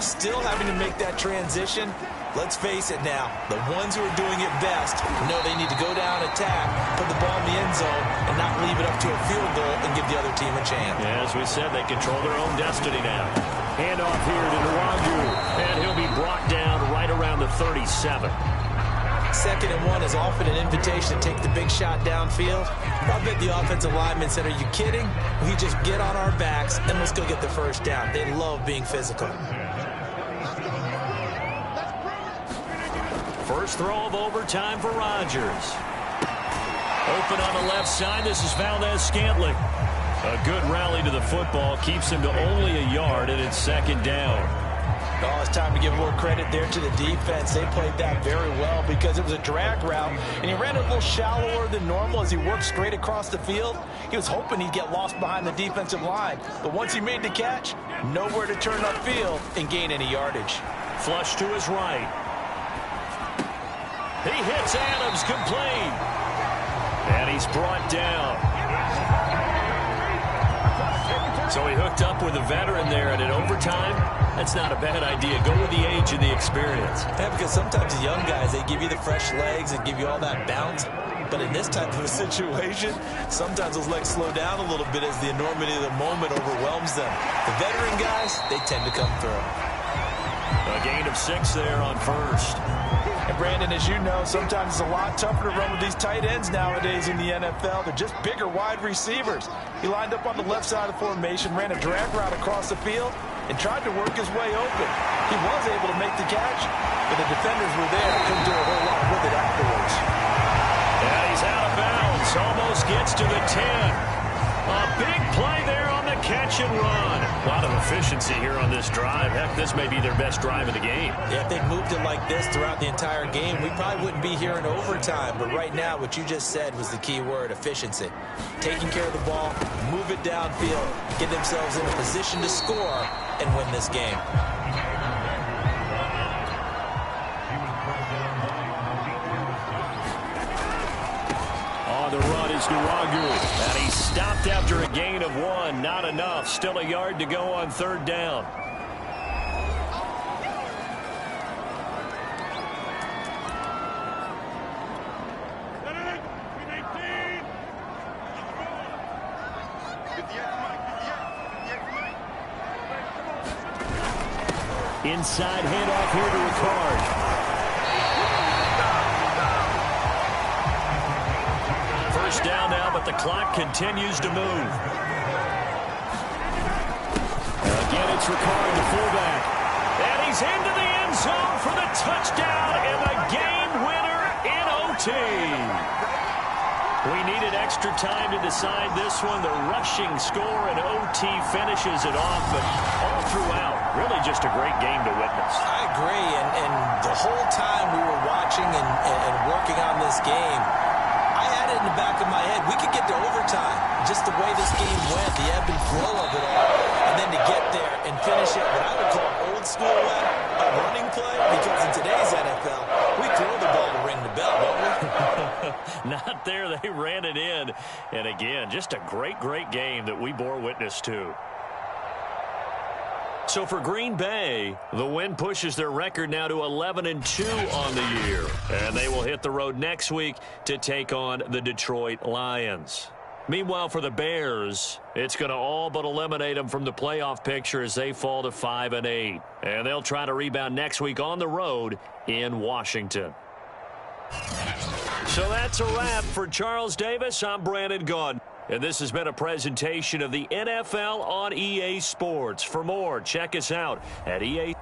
Still having to make that transition. Let's face it now, the ones who are doing it best know they need to go down, attack, put the ball in the end zone, and not leave it up to a field goal and give the other team a chance. Yeah, as we said, they control their own destiny now. Handoff here to Nwangu, and he'll be brought down right around the 37. 2nd and 1 is often an invitation to take the big shot downfield. I bet the offensive linemen said, are you kidding? We just get on our backs and let's go get the first down. They love being physical. First throw of overtime for Rodgers. Open on the left side. This is Valdez-Scantling. A good rally to the football keeps him to only a yard, and it's 2nd down. Oh, it's time to give more credit there to the defense. They played that very well because it was a drag route, and he ran a little shallower than normal as he worked straight across the field. He was hoping he'd get lost behind the defensive line, but once he made the catch, nowhere to turn upfield and gain any yardage. Flush to his right. He hits Adams, complete. And he's brought down. So he hooked up with a veteran there, and in overtime, that's not a bad idea. Go with the age and the experience. Yeah, because sometimes the young guys, they give you the fresh legs and give you all that bounce. But in this type of a situation, sometimes those legs slow down a little bit as the enormity of the moment overwhelms them. The veteran guys, they tend to come through. A gain of 6 there on first. And Brandon, as you know, sometimes it's a lot tougher to run with these tight ends nowadays in the NFL. They're just bigger wide receivers. He lined up on the left side of the formation, ran a drag route across the field, and tried to work his way open. He was able to make the catch, but the defenders were there. Couldn't do a whole lot with it afterwards. Yeah, he's out of bounds. Almost gets to the 10. A big play there on the catch and run. A lot of efficiency here on this drive. Heck, this may be their best drive of the game. Yeah, if they'd moved it like this throughout the entire game, we probably wouldn't be here in overtime. But right now, what you just said was the key word, efficiency. Taking care of the ball, move it downfield, get themselves in a position to score and win this game. On the run is Nwangu. And he stopped after a gain of 1. Not enough. Still a yard to go on 3rd down. Inside handoff here to Ricard. First down now, but the clock continues to move. Again, it's Ricard, the fullback. And he's into the end zone for the touchdown and the game winner in OT. We needed extra time to decide this one. The rushing score and OT finishes it off, but all throughout, really just a great game to witness. I agree, and the whole time we were watching and working on this game, I had it in the back of my head. We could get to overtime. Just the way this game went, the ebb and flow of it all. And then to get there and finish it, what I would call old school a running play, because in today's NFL, we throw the ball to ring the bell, don't we? Not there. They ran it in. And again, just a great, great game that we bore witness to. So for Green Bay, the win pushes their record now to 11-2 on the year. And they will hit the road next week to take on the Detroit Lions. Meanwhile, for the Bears, it's going to all but eliminate them from the playoff picture as they fall to 5-8. And they'll try to rebound next week on the road in Washington. So that's a wrap. For Charles Davis, I'm Brandon Gaudin. And this has been a presentation of the NFL on EA Sports. For more, check us out at EA.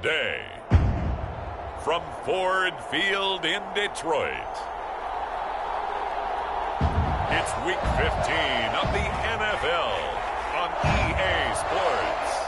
today, from Ford Field in Detroit, it's Week 15 of the NFL on EA Sports.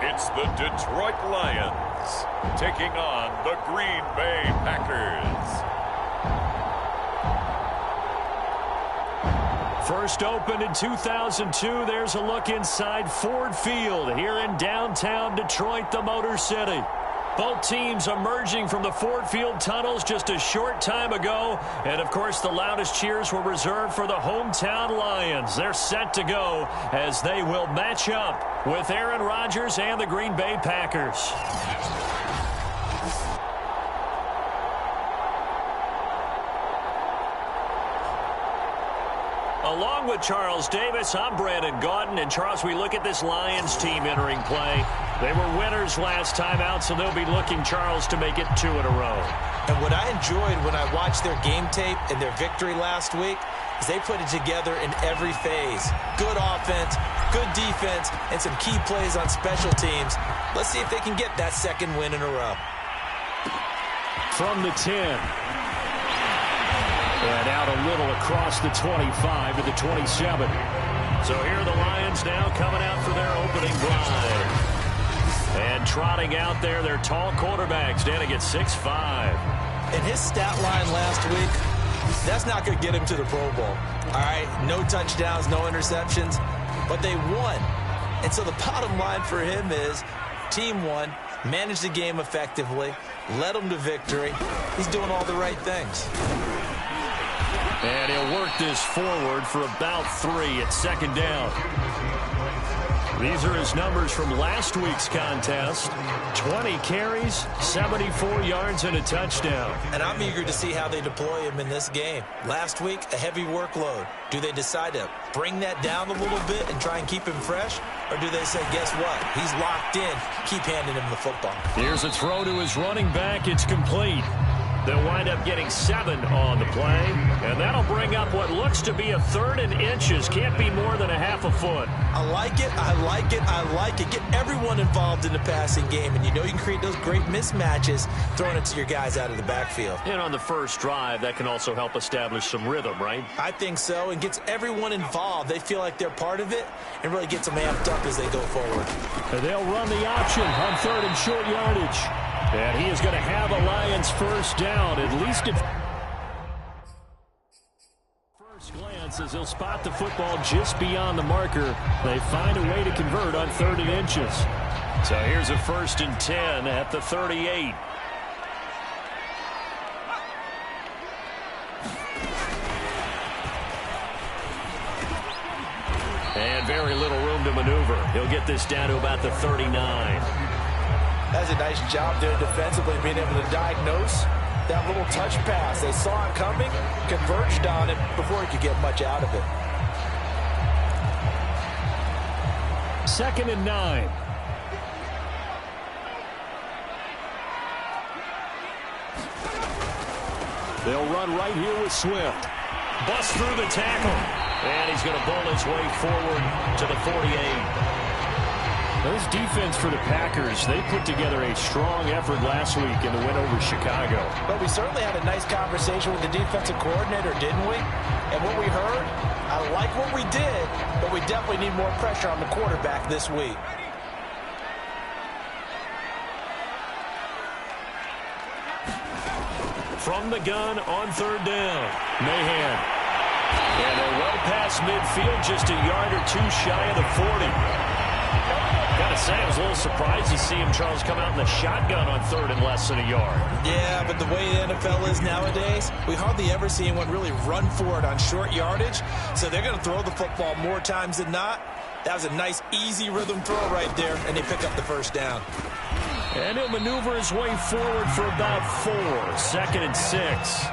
It's the Detroit Lions taking on the Green Bay Packers. First opened in 2002, there's a look inside Ford Field here in downtown Detroit, the Motor City. Both teams emerging from the Ford Field tunnels just a short time ago. And, of course, the loudest cheers were reserved for the hometown Lions. They're set to go as they will match up with Aaron Rodgers and the Green Bay Packers. Along with Charles Davis, I'm Brandon Gaudin. And, Charles, we look at this Lions team entering play. They were winners last time out, so they'll be looking, Charles, to make it 2 in a row. And what I enjoyed when I watched their game tape and their victory last week is they put it together in every phase. Good offense, good defense, and some key plays on special teams. Let's see if they can get that second win in a row. From the 10. And out a little across the 25 to the 27. So here are the Lions now coming out for their opening drive. And trotting out there, their tall quarterback standing at 6'5". And his stat line last week, that's not going to get him to the Pro Bowl. All right, no touchdowns, no interceptions, but they won. And so the bottom line for him is team won, managed the game effectively, led them to victory. He's doing all the right things. And he'll work this forward for about 3 at second down. These are his numbers from last week's contest. 20 carries, 74 yards, and a touchdown. And I'm eager to see how they deploy him in this game. Last week, a heavy workload. Do they decide to bring that down a little bit and try and keep him fresh? Or do they say, guess what? He's locked in. Keep handing him the football. Here's a throw to his running back. It's complete. They'll wind up getting 7 on the play, and that'll bring up what looks to be a 3rd and inches. Can't be more than a half a foot. I like it, I like it, I like it. Get everyone involved in the passing game, and you know you can create those great mismatches throwing it to your guys out of the backfield. And on the first drive, that can also help establish some rhythm, right? I think so, and gets everyone involved. They feel like they're part of it, and really gets them amped up as they go forward. And they'll run the option on 3rd and short yardage. And he is going to have a Lions first down, at least at first glance, as he'll spot the football just beyond the marker. They find a way to convert on 3rd and inches. So here's a 1st and 10 at the 38. And very little room to maneuver. He'll get this down to about the 39. That's a nice job there defensively, being able to diagnose that little touch pass. They saw it coming, converged on it before he could get much out of it. 2nd and 9. They'll run right here with Swift. Bust through the tackle. And he's going to bowl his way forward to the 48. Those defense for the Packers, they put together a strong effort last week in the win over Chicago. But we certainly had a nice conversation with the defensive coordinator, didn't we? And what we heard, I like what we did, but we definitely need more pressure on the quarterback this week. From the gun on 3rd down, Mahan. And they're well past midfield, just a yard or 2 shy of the 40. Gotta say, I was a little surprised to see him, Charles, come out in the shotgun on 3rd and less than a yard. Yeah, but the way the NFL is nowadays, we hardly ever see anyone really run for it on short yardage. So they're going to throw the football more times than not. That was a nice, easy rhythm throw right there, and they pick up the first down. And he'll maneuver his way forward for about 4. 2nd and 6.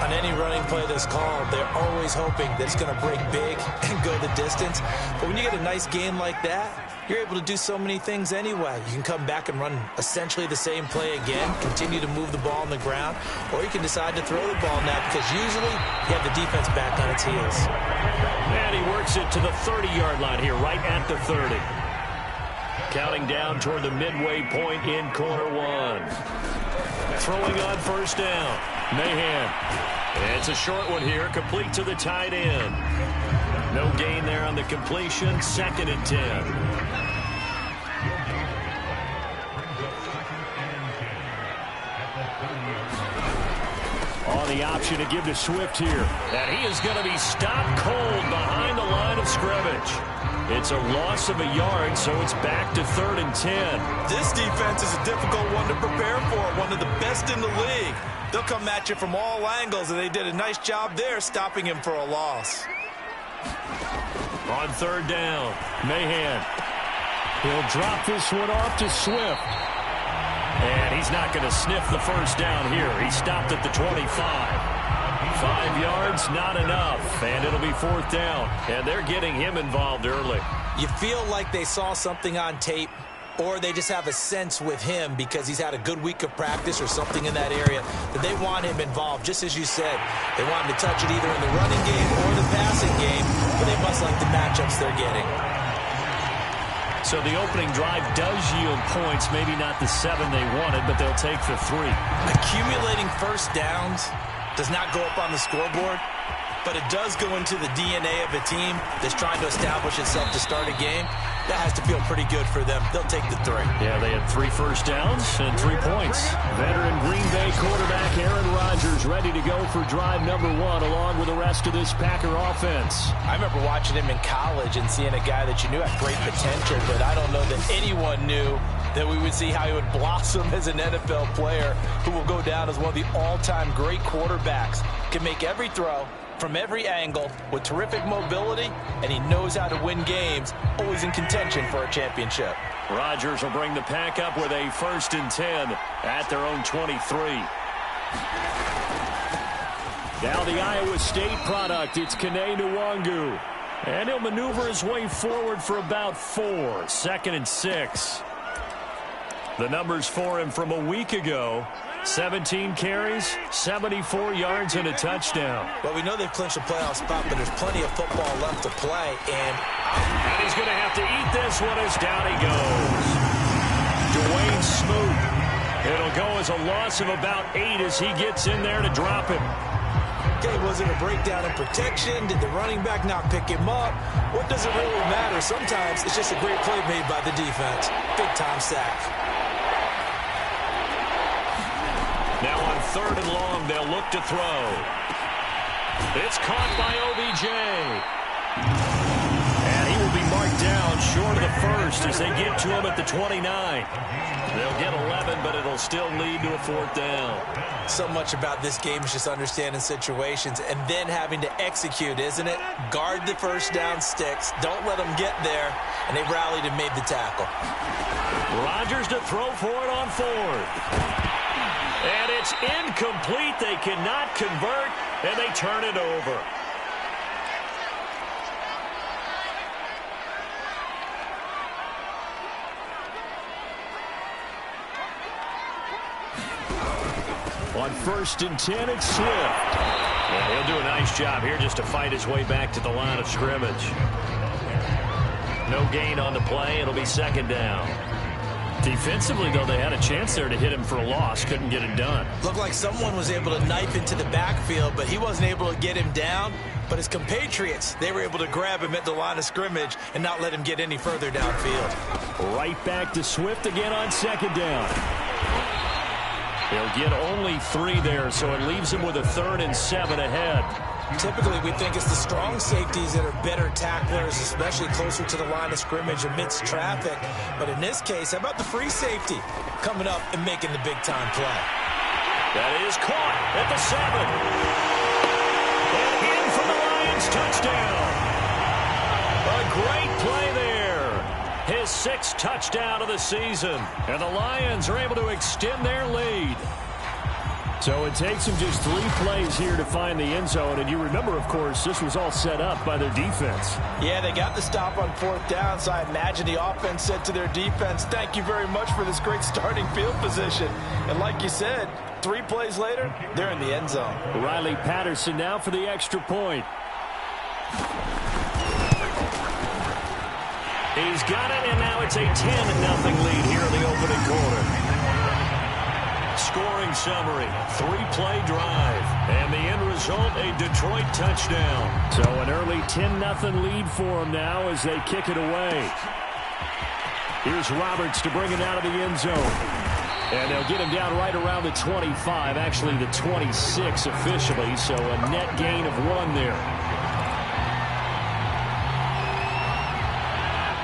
On any running play that's called, they're always hoping that it's going to break big and go the distance. But when you get a nice game like that, you're able to do so many things anyway. You can come back and run essentially the same play again, continue to move the ball on the ground, or you can decide to throw the ball now because usually you have the defense back on its heels. And he works it to the 30-yard line here, right at the 30. Counting down toward the midway point in quarter one. Throwing on first down. Mahan. It's a short one here, complete to the tight end. No gain there on the completion, 2nd and 10. On the option to give to Swift here. And he is going to be stopped cold behind the line of scrimmage. It's a loss of a yard, so it's back to 3rd and 10. This defense is a difficult one to prepare for, one of the best in the league. They'll come at you from all angles, and they did a nice job there stopping him for a loss. On 3rd down, Mahan. He'll drop this one off to Swift. And he's not going to sniff the first down here. He stopped at the 25. 5 yards, not enough. And it'll be 4th down. And they're getting him involved early. You feel like they saw something on tape, or they just have a sense with him because he's had a good week of practice or something in that area that they want him involved. Just as you said, they want him to touch it either in the running game or the passing game, but they must like the matchups they're getting. So the opening drive does yield points, maybe not the 7 they wanted, but they'll take the 3. Accumulating first downs does not go up on the scoreboard, but it does go into the DNA of a team that's trying to establish itself to start a game. That has to feel pretty good for them. They'll take the 3. Yeah, they had 3 first downs and 3 points. Veteran Green Bay quarterback Aaron Rodgers ready to go for drive number 1 along with the rest of this Packer offense. I remember watching him in college and seeing a guy that you knew had great potential, but I don't know that anyone knew that we would see how he would blossom as an NFL player who will go down as one of the all-time great quarterbacks. Can make every throw from every angle with terrific mobility, and he knows how to win games, always in contention for a championship. Rodgers will bring the Pack up with a 1st and 10 at their own 23. Now the Iowa State product, it's Kene Nwangu. And he'll maneuver his way forward for about 4, 2nd and 6. The numbers for him from a week ago. 17 carries, 74 yards, and a touchdown. Well, we know they've clinched a playoff spot, but there's plenty of football left to play. And he's going to have to eat this one as down he goes. Dwayne Smoot. It'll go as a loss of about 8 as he gets in there to drop him. Okay, was it a breakdown in protection? Did the running back not pick him up? What does it really matter? Sometimes it's just a great play made by the defense. Big-time sack. Now on 3rd and long, they'll look to throw. It's caught by OBJ. And he will be marked down short of the 1st as they get to him at the 29. They'll get 11, but it'll still lead to a 4th down. So much about this game is just understanding situations and then having to execute, isn't it? Guard the first down sticks. Don't let them get there. And they rallied and made the tackle. Rodgers to throw for it on 4th. And it's incomplete. They cannot convert, and they turn it over. On 1st and 10, it's Swift. And he'll do a nice job here just to fight his way back to the line of scrimmage. No gain on the play. It'll be 2nd down. Defensively, though, they had a chance there to hit him for a loss. Couldn't get it done. Looked like someone was able to knife into the backfield, but he wasn't able to get him down. But his compatriots, they were able to grab him at the line of scrimmage and not let him get any further downfield. Right back to Swift again on 2nd down. He'll get only 3 there, so it leaves him with a 3rd and 7 ahead. Typically, we think it's the strong safeties that are better tacklers, especially closer to the line of scrimmage amidst traffic. But in this case, how about the free safety coming up and making the big-time play? That is caught at the 7. And in for the Lions touchdown. A great play there. His 6th touchdown of the season. And the Lions are able to extend their lead. So it takes them just 3 plays here to find the end zone. And you remember, of course, this was all set up by their defense. Yeah, they got the stop on 4th down, so I imagine the offense said to their defense, thank you very much for this great starting field position. And like you said, 3 plays later, they're in the end zone. Riley Patterson now for the extra point. He's got it, and now it's a 10-0 lead here in the opening quarter. Scoring summary, 3-play drive, and the end result, a Detroit touchdown. So an early 10-0 lead for them now as they kick it away. Here's Roberts to bring it out of the end zone. And they'll get him down right around the 25, actually the 26 officially, so a net gain of 1 there.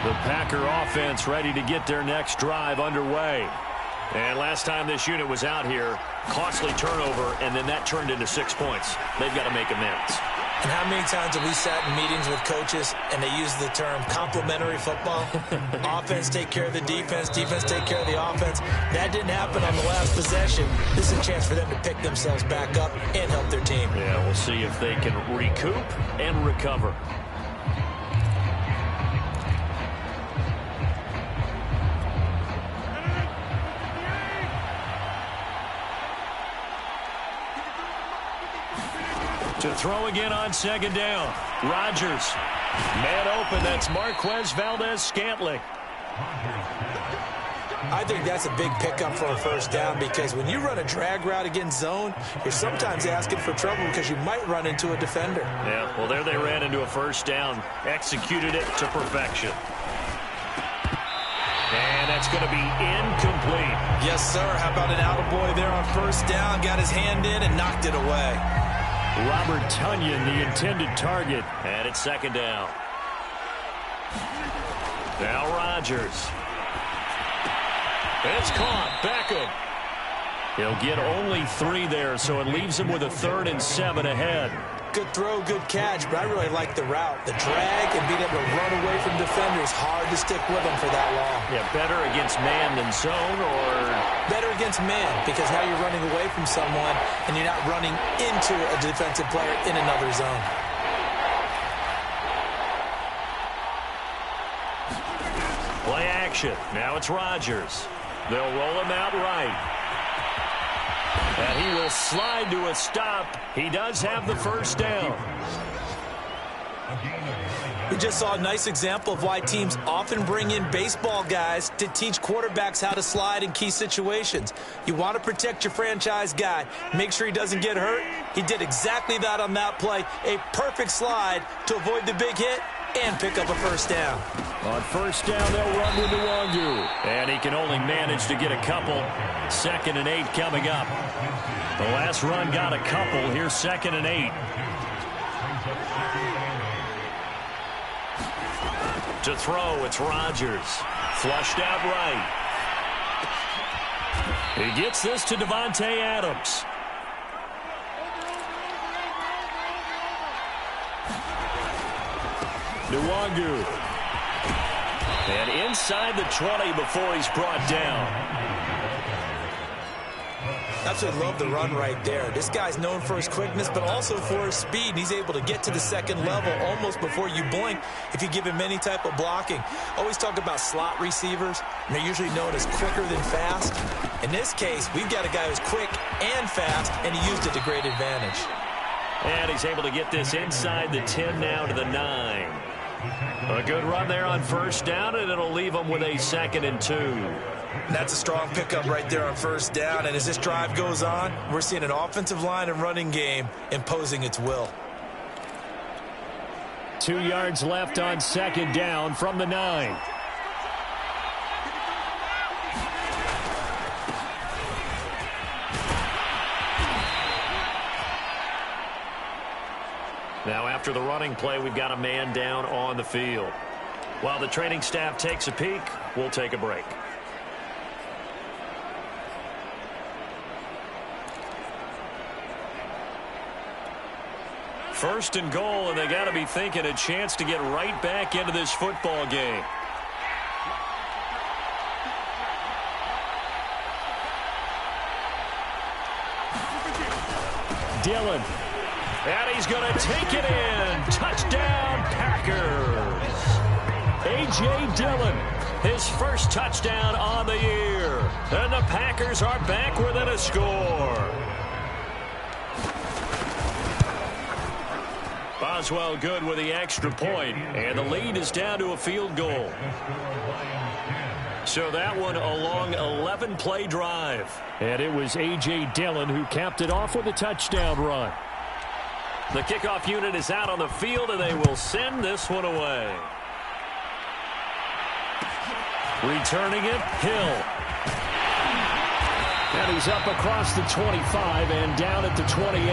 The Packer offense ready to get their next drive underway. And last time this unit was out here, costly turnover, and then that turned into 6 points. They've got to make amends. And how many times have we sat in meetings with coaches and they use the term complementary football? Offense take care of the defense, defense take care of the offense. That didn't happen on the last possession. This is a chance for them to pick themselves back up and help their team. Yeah, we'll see if they can recoup and recover. To throw again on 2nd down. Rodgers. Man open. That's Marquez Valdez-Scantling. I think that's a big pickup for a 1st down because when you run a drag route against zone, you're sometimes asking for trouble because you might run into a defender. Yeah, well, there they ran into a 1st down. Executed it to perfection. And that's going to be incomplete. Yes, sir. How about an attaboy there on 1st down? Got his hand in and knocked it away. Robert Tonyan, the intended target. And it's 2nd down. Now Rodgers. It's caught. Beckham. He'll get only 3 there, so it leaves him with a 3rd and 7 ahead. Good throw, good catch, but I really like the route. The drag and being able to run away from defenders, hard to stick with them for that long. Yeah, better against man than zone, or? Better against man, because now you're running away from someone and you're not running into a defensive player in another zone. Play action. Now it's Rodgers. They'll roll him out right. And he will slide to a stop. He does have the 1st down. We just saw a nice example of why teams often bring in baseball guys to teach quarterbacks how to slide in key situations. You want to protect your franchise guy. Make sure he doesn't get hurt. He did exactly that on that play. A perfect slide to avoid the big hit and pick up a 1st down. On 1st down, they'll run with Nwangu. And he can only manage to get a couple. 2nd and 8 coming up. The last run got a couple. Here's 2nd and 8. To throw, it's Rodgers. Flushed out right. He gets this to Devontae Adams. Nwangu. And inside the 20 before he's brought down. Absolutely love the run right there. This guy's known for his quickness, but also for his speed. And he's able to get to the 2nd level almost before you blink if you give him any type of blocking. Always talk about slot receivers, and they're usually known as quicker than fast. In this case, we've got a guy who's quick and fast, and he used it to great advantage. And he's able to get this inside the 10 now to the 9. A good run there on 1st down, and it'll leave him with a 2nd and 2. That's a strong pickup right there on 1st down. And as this drive goes on, we're seeing an offensive line and running game imposing its will. 2 yards left on 2nd down from the 9. Now after the running play, we've got a man down on the field. While the training staff takes a peek, we'll take a break. First and goal, and they got to be thinking a chance to get right back into this football game. Dillon. And he's going to take it in. Touchdown, Packers. A.J. Dillon, his first touchdown on the year. And the Packers are back within a score. Boswell good with the extra point, and the lead is down to a field goal. So that one a long 11-play drive. And it was A.J. Dillon who capped it off with a touchdown run. The kickoff unit is out on the field, and they will send this one away. Returning it, Hill. And he's up across the 25 and down at the 28.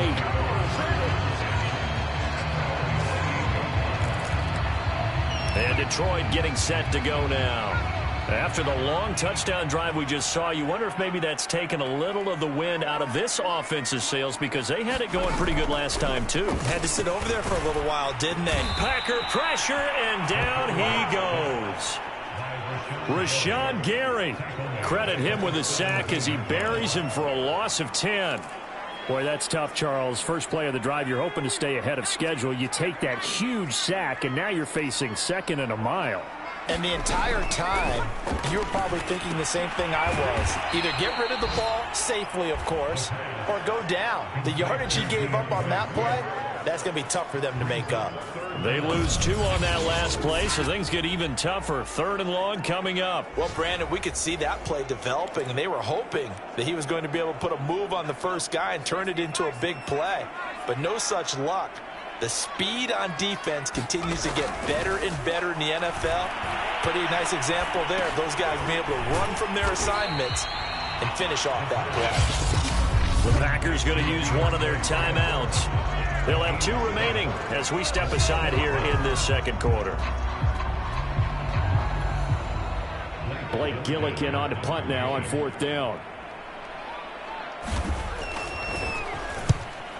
And Detroit getting set to go now. After the long touchdown drive we just saw, you wonder if maybe that's taken a little of the wind out of this offense's sails, because they had it going pretty good last time, too. Had to sit over there for a little while, didn't they? Packer pressure, and down he goes. Rashawn Gary. Credit him with a sack as he buries him for a loss of 10. Boy, that's tough, Charles. First play of the drive, you're hoping to stay ahead of schedule. You take that huge sack, and now you're facing second and a mile. And the entire time, you were probably thinking the same thing I was. Either get rid of the ball, safely, of course, or go down. The yardage he gave up on that play, that's going to be tough for them to make up. They lose 2 on that last play, so things get even tougher. 3rd and long coming up. Well, Brandon, we could see that play developing, and they were hoping that he was going to be able to put a move on the first guy and turn it into a big play. But no such luck. The speed on defense continues to get better and better in the NFL. Pretty nice example there of those guys being able to run from their assignments and finish off that play. The Packers going to use one of their timeouts. They'll have 2 remaining as we step aside here in this second quarter. Blake Gillikin on to punt now on 4th down.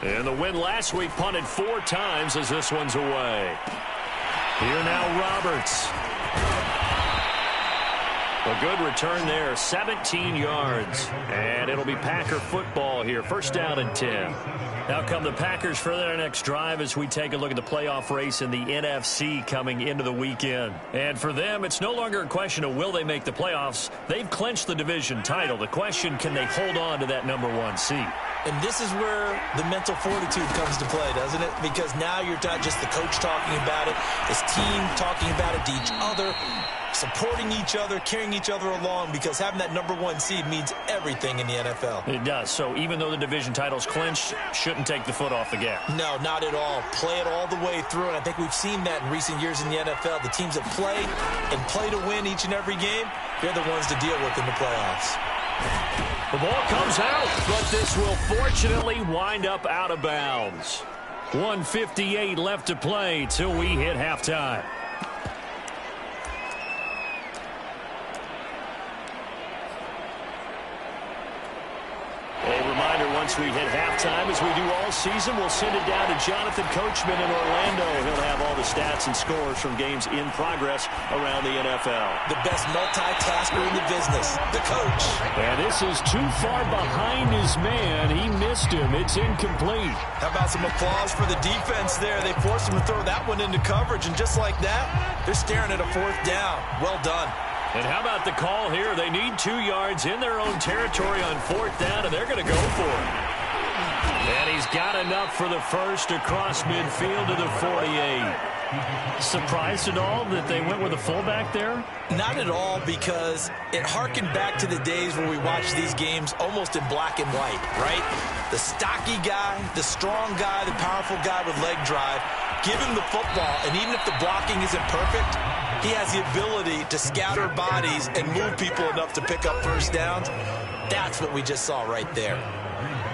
And the win last week punted 4 times as this one's away. Here now Roberts. A good return there, 17 yards. And it'll be Packer football here. First down and 10. Now come the Packers for their next drive as we take a look at the playoff race in the NFC coming into the weekend. And for them, it's no longer a question of will they make the playoffs. They've clinched the division title. The question, can they hold on to that #1 seed? And this is where the mental fortitude comes to play, doesn't it? Because now you're not just the coach talking about it, this team talking about it to each other, supporting each other, carrying each other along, because having that #1 seed means everything in the NFL. It does. So even though the division title's clinched, shouldn't take the foot off the gas. No, not at all. Play it all the way through, and I think we've seen that in recent years in the NFL. The teams that play and play to win each and every game, they're the ones to deal with in the playoffs. The ball comes out, but this will fortunately wind up out of bounds. 1:58 left to play till we hit halftime. Once we hit halftime, as we do all season, we'll send it down to Jonathan Coachman in Orlando. He'll have all the stats and scores from games in progress around the NFL. The best multitasker in the business, the coach. And this is too far behind his man. He missed him. It's incomplete. How about some applause for the defense there? They forced him to throw that one into coverage, and just like that, they're staring at a 4th down. Well done. And how about the call here? They need 2 yards in their own territory on 4th down, and they're going to go for it. And he's got enough for the first across midfield to the 48. Surprised at all that they went with a fullback there? Not at all, because it harkened back to the days where we watched these games almost in black and white, right? The stocky guy, the strong guy, the powerful guy with leg drive. Give him the football, and even if the blocking isn't perfect, he has the ability to scatter bodies and move people enough to pick up first downs. That's what we just saw right there.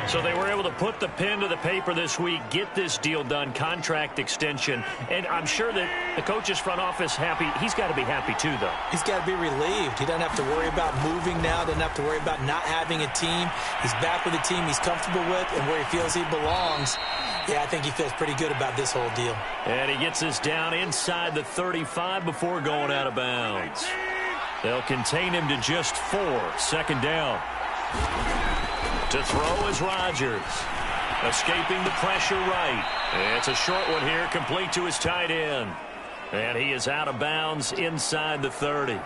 So they were able to put the pen to the paper this week, get this deal done, contract extension. And I'm sure that the coach's front office happy. He's got to be happy too, though. He's got to be relieved. He doesn't have to worry about moving now, doesn't have to worry about not having a team. He's back with a team he's comfortable with and where he feels he belongs. Yeah, I think he feels pretty good about this whole deal. And he gets us down inside the 35 before going out of bounds. They'll contain him to just 4. 2nd down. To throw is Rodgers. Escaping the pressure right. It's a short one here, complete to his tight end. And he is out of bounds inside the 30.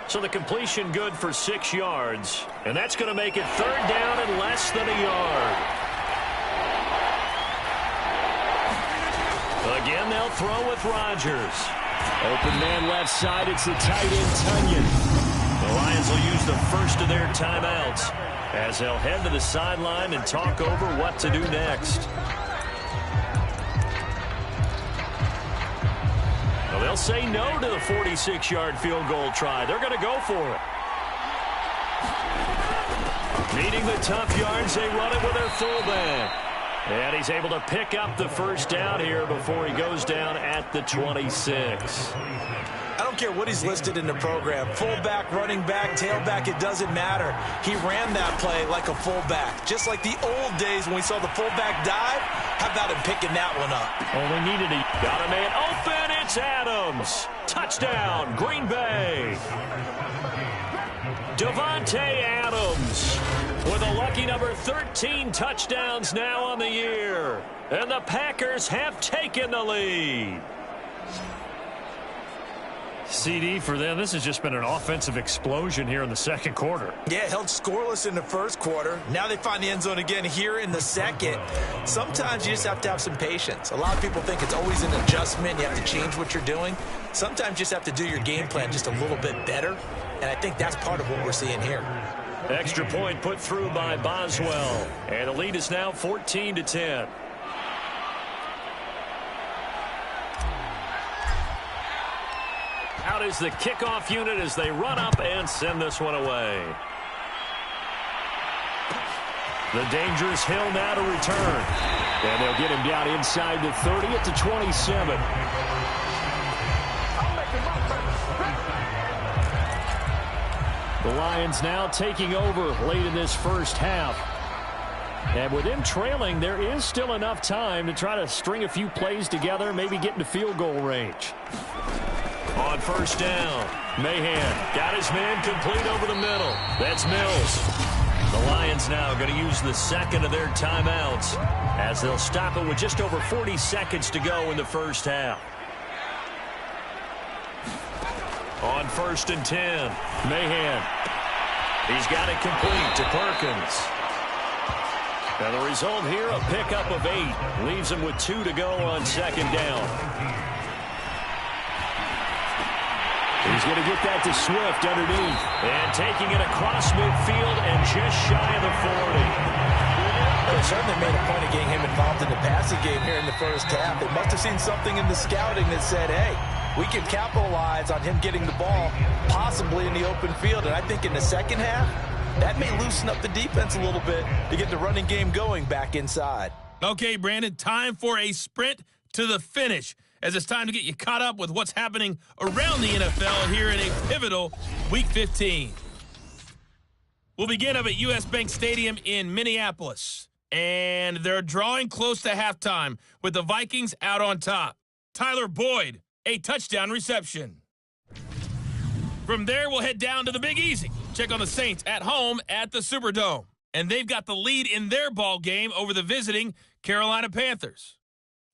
So the completion good for 6 yards. And that's going to make it 3rd down and less than a yard. Again, they'll throw with Rodgers. Open man left side. It's the tight end, Tunyon. The Lions will use the first of their timeouts as they'll head to the sideline and talk over what to do next. Well, they'll say no to the 46-yard field goal try. They're going to go for it. Needing the tough yards, they run it with their fullback. And he's able to pick up the first down here before he goes down at the 26. I don't care what he's listed in the program. Fullback, running back, tailback, it doesn't matter. He ran that play like a fullback. Just like the old days when we saw the fullback dive. How about him picking that one up? Only needed a... Got a man open. It's Adams. Touchdown, Green Bay. Devontae Adams with a lucky number 13 touchdowns now on the year. And the Packers have taken the lead. CD for them. This has just been an offensive explosion here in the second quarter. Yeah, held scoreless in the first quarter. Now they find the end zone again here in the second. Sometimes you just have to have some patience. A lot of people think it's always an adjustment. You have to change what you're doing. Sometimes you just have to do your game plan just a little bit better. And I think that's part of what we're seeing here. Extra point put through by Boswell. And the lead is now 14-10. Out is the kickoff unit as they run up and send this one away. The dangerous Hill now to return. And they'll get him down inside the 30 at the 27. The Lions now taking over late in this first half. And with them trailing, there is still enough time to try to string a few plays together, maybe get into field goal range. On first down, Mahan got his man complete over the middle. That's Mills. The Lions now going to use the second of their timeouts as they'll stop it with just over 40 seconds to go in the first half. On 1st and 10, Mahan. He's got it complete to Perkins. And the result here, a pickup of 8. Leaves him with 2 to go on second down. He's going to get that to Swift underneath. And taking it across midfield and just shy of the 40. They certainly made a point of getting him involved in the passing game here in the first half. They must have seen something in the scouting that said, hey, we can capitalize on him getting the ball, possibly in the open field. And I think in the second half, that may loosen up the defense a little bit to get the running game going back inside. Okay, Brandon, time for a sprint to the finish, as it's time to get you caught up with what's happening around the NFL here in a pivotal Week 15. We'll begin up at U.S. Bank Stadium in Minneapolis. And they're drawing close to halftime with the Vikings out on top. Tyler Boyd, a touchdown reception. From there, we'll head down to the Big Easy. Check on the Saints at home at the Superdome. And they've got the lead in their ball game over the visiting Carolina Panthers.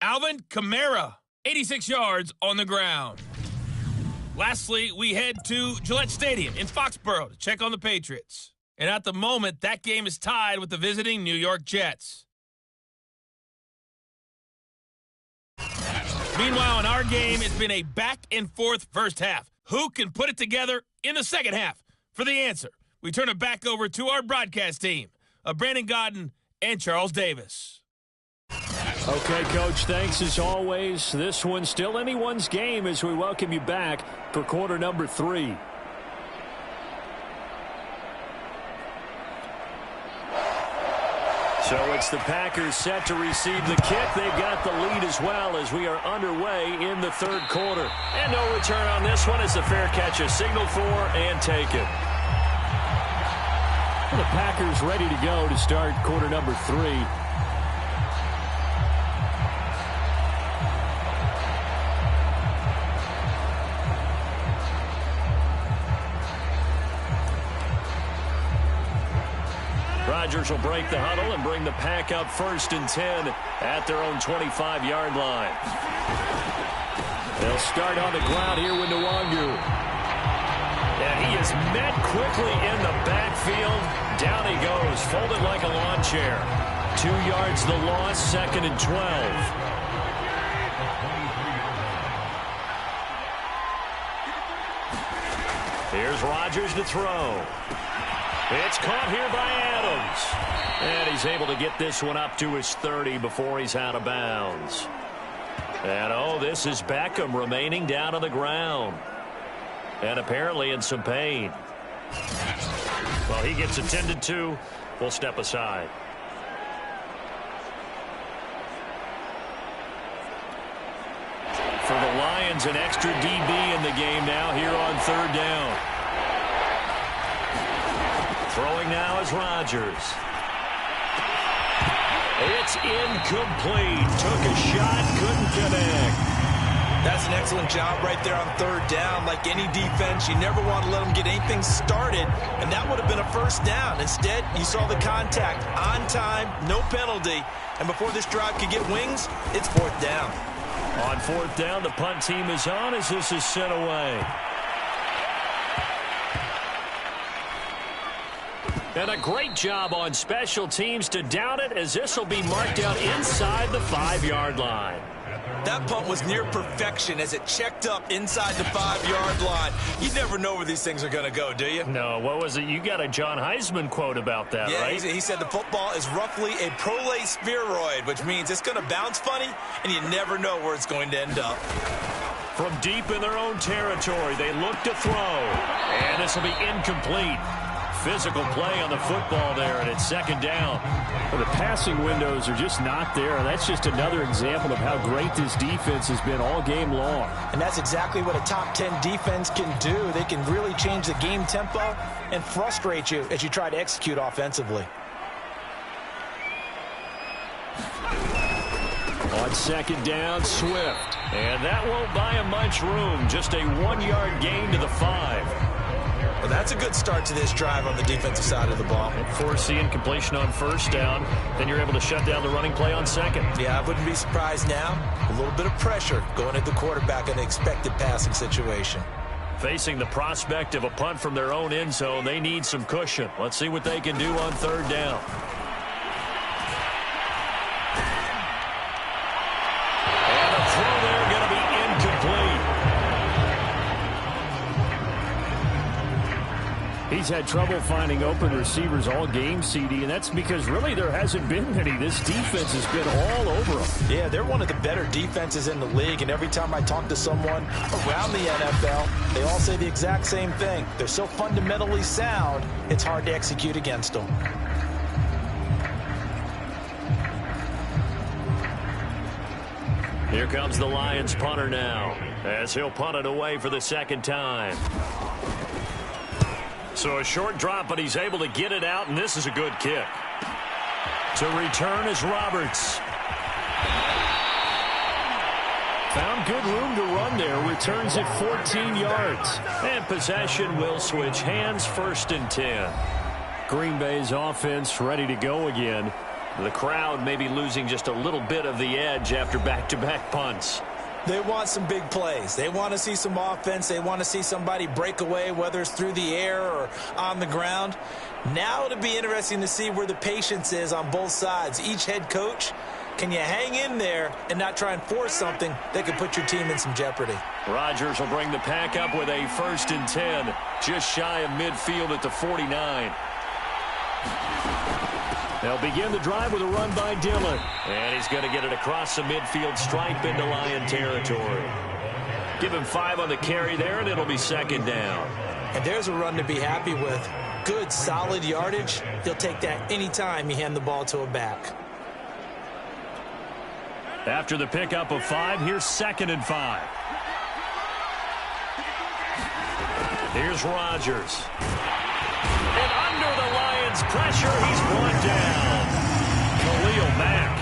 Alvin Kamara, 86 yards on the ground. Lastly, we head to Gillette Stadium in Foxborough to check on the Patriots. And at the moment, that game is tied with the visiting New York Jets. Meanwhile, in our game, it's been a back-and-forth first half. Who can put it together in the second half? For the answer, we turn it back over to our broadcast team of Brandon Godden and Charles Davis. Okay, Coach, thanks as always. This one's still anyone's game as we welcome you back for quarter number 3. So it's the Packers set to receive the kick. They've got the lead as well as we are underway in the third quarter. And no return on this one. It's a fair catch, a signal for and take it. Well, the Packers ready to go to start quarter number 3. Rodgers will break the huddle and bring the pack up 1st and 10 at their own 25-yard line. They'll start on the ground here with Nwangu. And he is met quickly in the backfield. Down he goes, folded like a lawn chair. 2 yards the loss, 2nd and 12. Here's Rodgers to throw. It's caught here by Adams. And he's able to get this one up to his 30 before he's out of bounds. And, oh, this is Beckham remaining down on the ground. And apparently in some pain. Well, he gets attended to. We'll step aside. For the Lions, an extra DB in the game now here on 3rd down. Throwing now is Rodgers. It's incomplete. Took a shot, couldn't connect. That's an excellent job right there on 3rd down. Like any defense, you never want to let them get anything started, and that would have been a 1st down. Instead, you saw the contact on time, no penalty, and before this drive could get wings, it's 4th down. On 4th down, the punt team is on as this is sent away. And a great job on special teams to down it, as this will be marked out inside the 5-yard line. That punt was near perfection as it checked up inside the 5-yard line. You never know where these things are going to go, do you? No, what was it? You got a John Heisman quote about that, yeah, right? He said the football is roughly a prolate spheroid, which means it's going to bounce funny, and you never know where it's going to end up. From deep in their own territory, they look to throw. And this will be incomplete. Physical play on the football there, and it's 2nd down. Well, the passing windows are just not there. That's just another example of how great this defense has been all game long. And that's exactly what a top 10 defense can do. They can really change the game tempo and frustrate you as you try to execute offensively. On 2nd down, Swift. And that won't buy him much room. Just a 1-yard gain to the 5. Well, that's a good start to this drive on the defensive side of the ball. Force the incompletion on 1st down. Then you're able to shut down the running play on 2nd. Yeah, I wouldn't be surprised now. A little bit of pressure going at the quarterback in an expected passing situation. Facing the prospect of a punt from their own end zone, they need some cushion. Let's see what they can do on 3rd down. And the throw there going to be incomplete. He's had trouble finding open receivers all game, CD, and that's because really there hasn't been many. This defense has been all over them. Yeah, they're one of the better defenses in the league, and every time I talk to someone around the NFL, they all say the exact same thing. They're so fundamentally sound, it's hard to execute against them. Here comes the Lions punter now, as he'll punt it away for the 2nd time. So a short drop, but he's able to get it out, and this is a good kick. To return is Roberts. Found good room to run there. Returns it 14 yards. And possession will switch hands, 1st and 10. Green Bay's offense ready to go again. The crowd may be losing just a little bit of the edge after back-to-back punts. They want some big plays. They want to see some offense. They want to see somebody break away, whether it's through the air or on the ground. Now it'll be interesting to see where the patience is on both sides. Each head coach, can you hang in there and not try and force something that could put your team in some jeopardy? Rodgers will bring the pack up with a 1st and 10, just shy of midfield at the 49. They'll begin the drive with a run by Dillon. And he's going to get it across the midfield stripe into Lion territory. Give him 5 on the carry there, and it'll be 2nd down. And there's a run to be happy with. Good, solid yardage. He'll take that anytime you hand the ball to a back. After the pickup of 5, here's 2nd and 5. Here's Rodgers. And under the Lions' pressure, he's brought down. Khalil Mack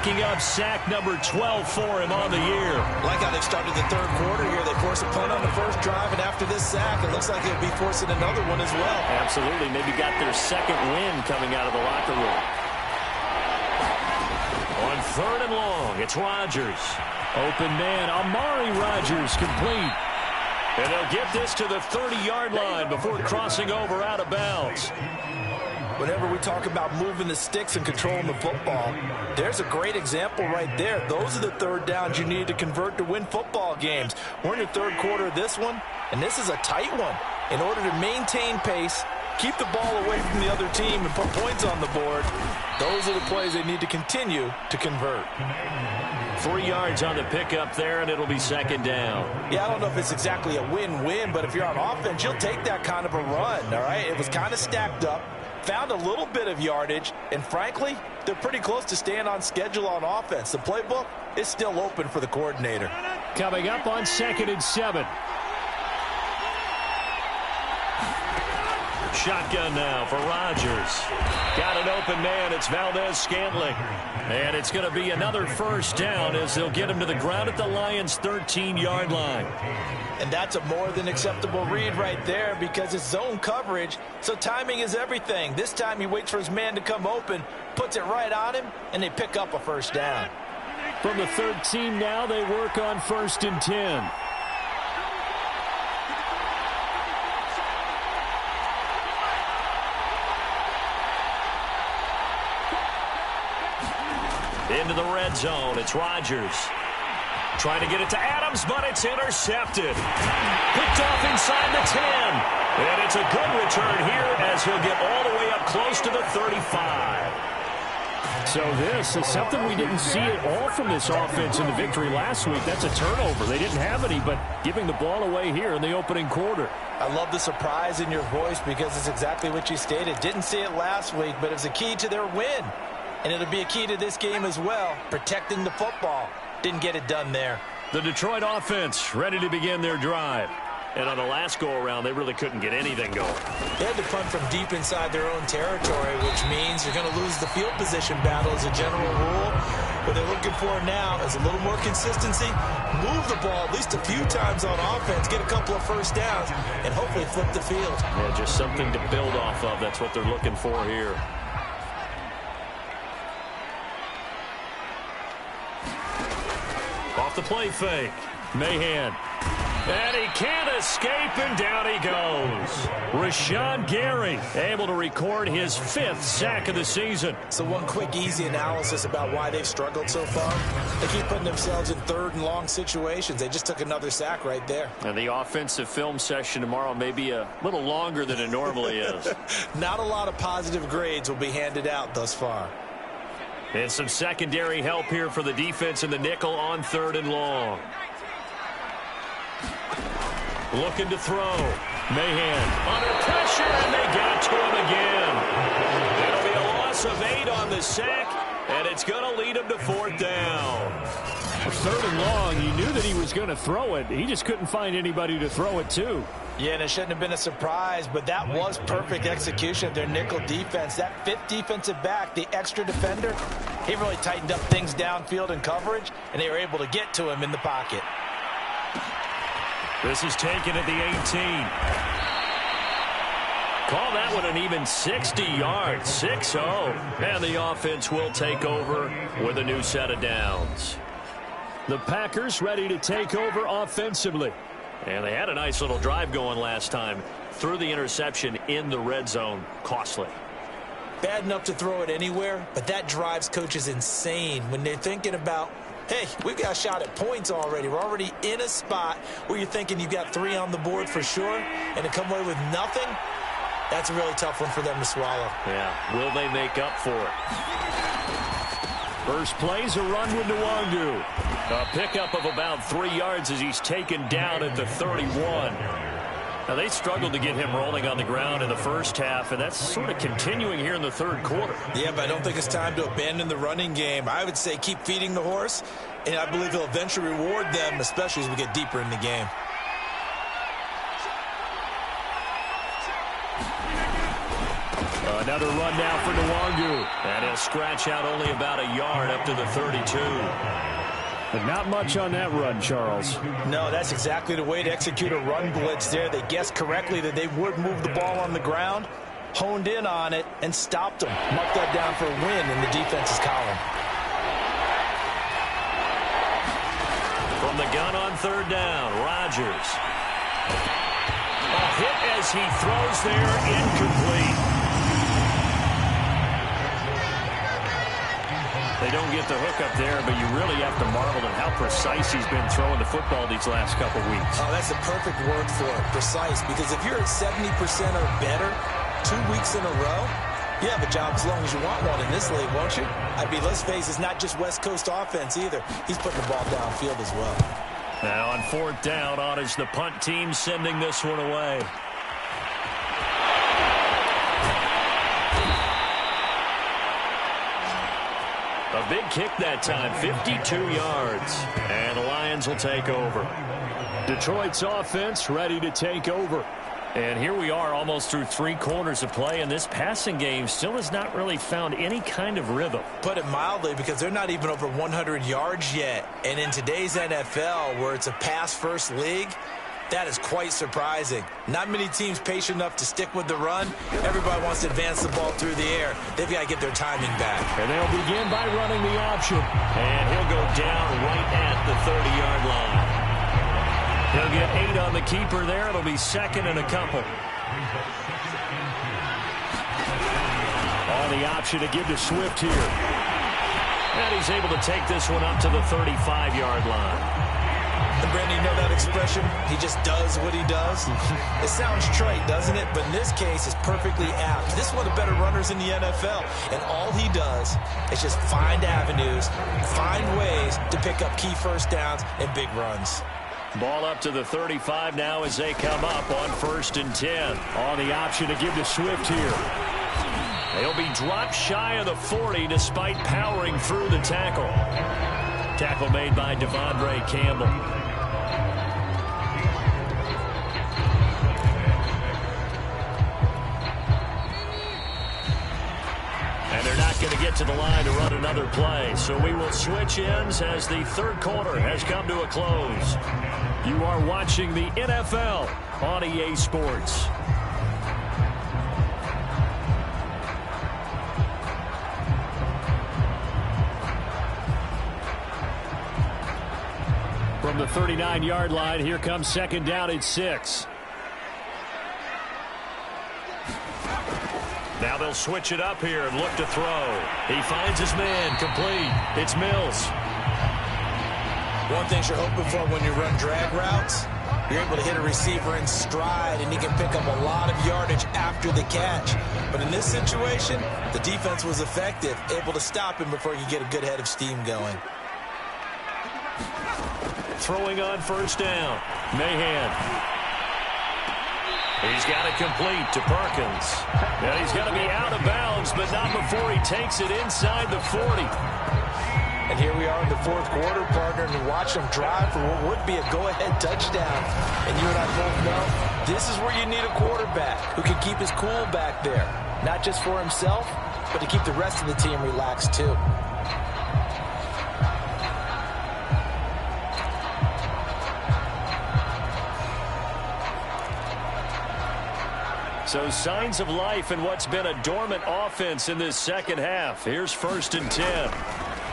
picking up sack number 12 for him on the year. Like how they started the third quarter here. They forced a punt on the first drive, and after this sack, it looks like they'll be forcing another one as well. Absolutely. Maybe got their second win coming out of the locker room. On 3rd and long, it's Rodgers. Open man, Amari Rodgers, complete. And they'll get this to the 30-yard line before crossing over out of bounds. Whenever we talk about moving the sticks and controlling the football, there's a great example right there. Those are the third downs you need to convert to win football games. We're in the third quarter of this one, and this is a tight one. In order to maintain pace, keep the ball away from the other team, and put points on the board, those are the plays they need to continue to convert. 3 yards on the pickup there, and it'll be 2nd down. Yeah, I don't know if it's exactly a win-win, but if you're on offense, you'll take that kind of a run, all right? It was kind of stacked up, found a little bit of yardage, and frankly, they're pretty close to staying on schedule on offense. The playbook is still open for the coordinator. Coming up on 2nd and 7. Shotgun now for Rodgers. Got an open man. It's Valdez-Scantling. And it's going to be another first down as they'll get him to the ground at the Lions' 13-yard line. And that's a more than acceptable read right there because it's zone coverage, so timing is everything. This time he waits for his man to come open, puts it right on him, and they pick up a first down. From the 13 now, they work on 1st and 10. Into the red zone, it's Rodgers. Trying to get it to Adams, but it's intercepted. Picked off inside the 10. And it's a good return here as he'll get all the way up close to the 35. So this is something we didn't see at all from this offense in the victory last week. That's a turnover. They didn't have any, but giving the ball away here in the opening quarter. I love the surprise in your voice because it's exactly what you stated. Didn't see it last week, but it's a key to their win. And it'll be a key to this game as well, protecting the football. Didn't get it done there. The Detroit offense ready to begin their drive. And on the last go-around, they really couldn't get anything going. They had to punt from deep inside their own territory, which means you're going to lose the field position battle as a general rule. What they're looking for now is a little more consistency, move the ball at least a few times on offense, get a couple of first downs, and hopefully flip the field. Yeah, just something to build off of. That's what they're looking for here. Off the play fake. Mahan. And he can't escape, and down he goes. Rashawn Gary able to record his 5th sack of the season. So one quick, easy analysis about why they've struggled so far. They keep putting themselves in 3rd and long situations. They just took another sack right there. And the offensive film session tomorrow may be a little longer than it normally is. Not a lot of positive grades will be handed out thus far. And some secondary help here for the defense in the nickel on 3rd and long. Looking to throw. Mahan under pressure, and they got to him again. It'll be a loss of 8 on the sack, and it's going to lead him to 4th down. 3rd and long, you knew that he was going to throw it. He just couldn't find anybody to throw it to. Yeah, and it shouldn't have been a surprise, but that was perfect execution of their nickel defense. That 5th defensive back, the extra defender, he really tightened up things downfield in coverage, and they were able to get to him in the pocket. This is taken at the 18. Call that one an even 60 yards, 6-0. And the offense will take over with a new set of downs. The Packers ready to take over offensively. And they had a nice little drive going last time. Threw the interception in the red zone. Costly. Bad enough to throw it anywhere, but that drives coaches insane when they're thinking about, hey, we've got a shot at points already. We're already in a spot where you're thinking you've got 3 on the board for sure, and to come away with nothing, that's a really tough one for them to swallow. Yeah, will they make up for it? First play's a run with Nwangu. A pickup of about 3 yards as he's taken down at the 31. Now, they struggled to get him rolling on the ground in the first half, and that's sort of continuing here in the 3rd quarter. Yeah, but I don't think it's time to abandon the running game. I would say keep feeding the horse, and I believe he'll eventually reward them, especially as we get deeper in the game. Another run now for Nwangu. And he'll scratch out only about a yard up to the 32. But not much on that run, Charles. No, that's exactly the way to execute a run blitz there. They guessed correctly that they would move the ball on the ground, honed in on it, and stopped them. Mark that down for a win in the defense's column. From the gun on third down, Rodgers. A hit as he throws there, incomplete. They don't get the hook up there, but you really have to marvel at how precise he's been throwing the football these last couple weeks. Oh, that's the perfect word for it, precise, because if you're at 70% or better 2 weeks in a row, you have a job as long as you want one in this league, won't you? I mean, let's face it, it's not just West Coast offense either. He's putting the ball downfield as well. Now on fourth down, on is the punt team sending this one away. A big kick that time, 52 yards. And the Lions will take over. Detroit's offense ready to take over. And here we are almost through 3 quarters of play, and this passing game still has not really found any kind of rhythm. Put it mildly, because they're not even over 100 yards yet. And in today's NFL, where it's a pass-first league, that is quite surprising. Not many teams patient enough to stick with the run. Everybody wants to advance the ball through the air. They've got to get their timing back. And they'll begin by running the option. And he'll go down right at the 30-yard line. He'll get 8 on the keeper there. It'll be second and a couple. On the option to give to Swift here. And he's able to take this one up to the 35-yard line. And Brandon, you know that expression? He just does what he does. It sounds trite, doesn't it? But in this case, it's perfectly apt. This is one of the better runners in the NFL. And all he does is just find avenues, find ways to pick up key first downs and big runs. Ball up to the 35 now as they come up on 1st and 10. On the option to give to Swift here. They'll be dropped shy of the 40 despite powering through the tackle. Tackle made by Devondre Campbell. And they're not going to get to the line to run another play. So we will switch ends as the third quarter has come to a close. You are watching the NFL on EA Sports. From the 39-yard line, here comes second down at 6. Now they'll switch it up here and look to throw. He finds his man, complete. It's Mills. One thing you're hoping for when you run drag routes, you're able to hit a receiver in stride, and he can pick up a lot of yardage after the catch. But in this situation, the defense was effective, able to stop him before he could get a good head of steam going. Throwing on first down. Mahan. He's got it complete to Perkins. Now he's got to be out of bounds, but not before he takes it inside the 40. And here we are in the fourth quarter, partner, and watch them drive for what would be a go-ahead touchdown. And you and I both know this is where you need a quarterback who can keep his cool back there. Not just for himself, but to keep the rest of the team relaxed too. So signs of life in what's been a dormant offense in this second half. Here's 1st and 10.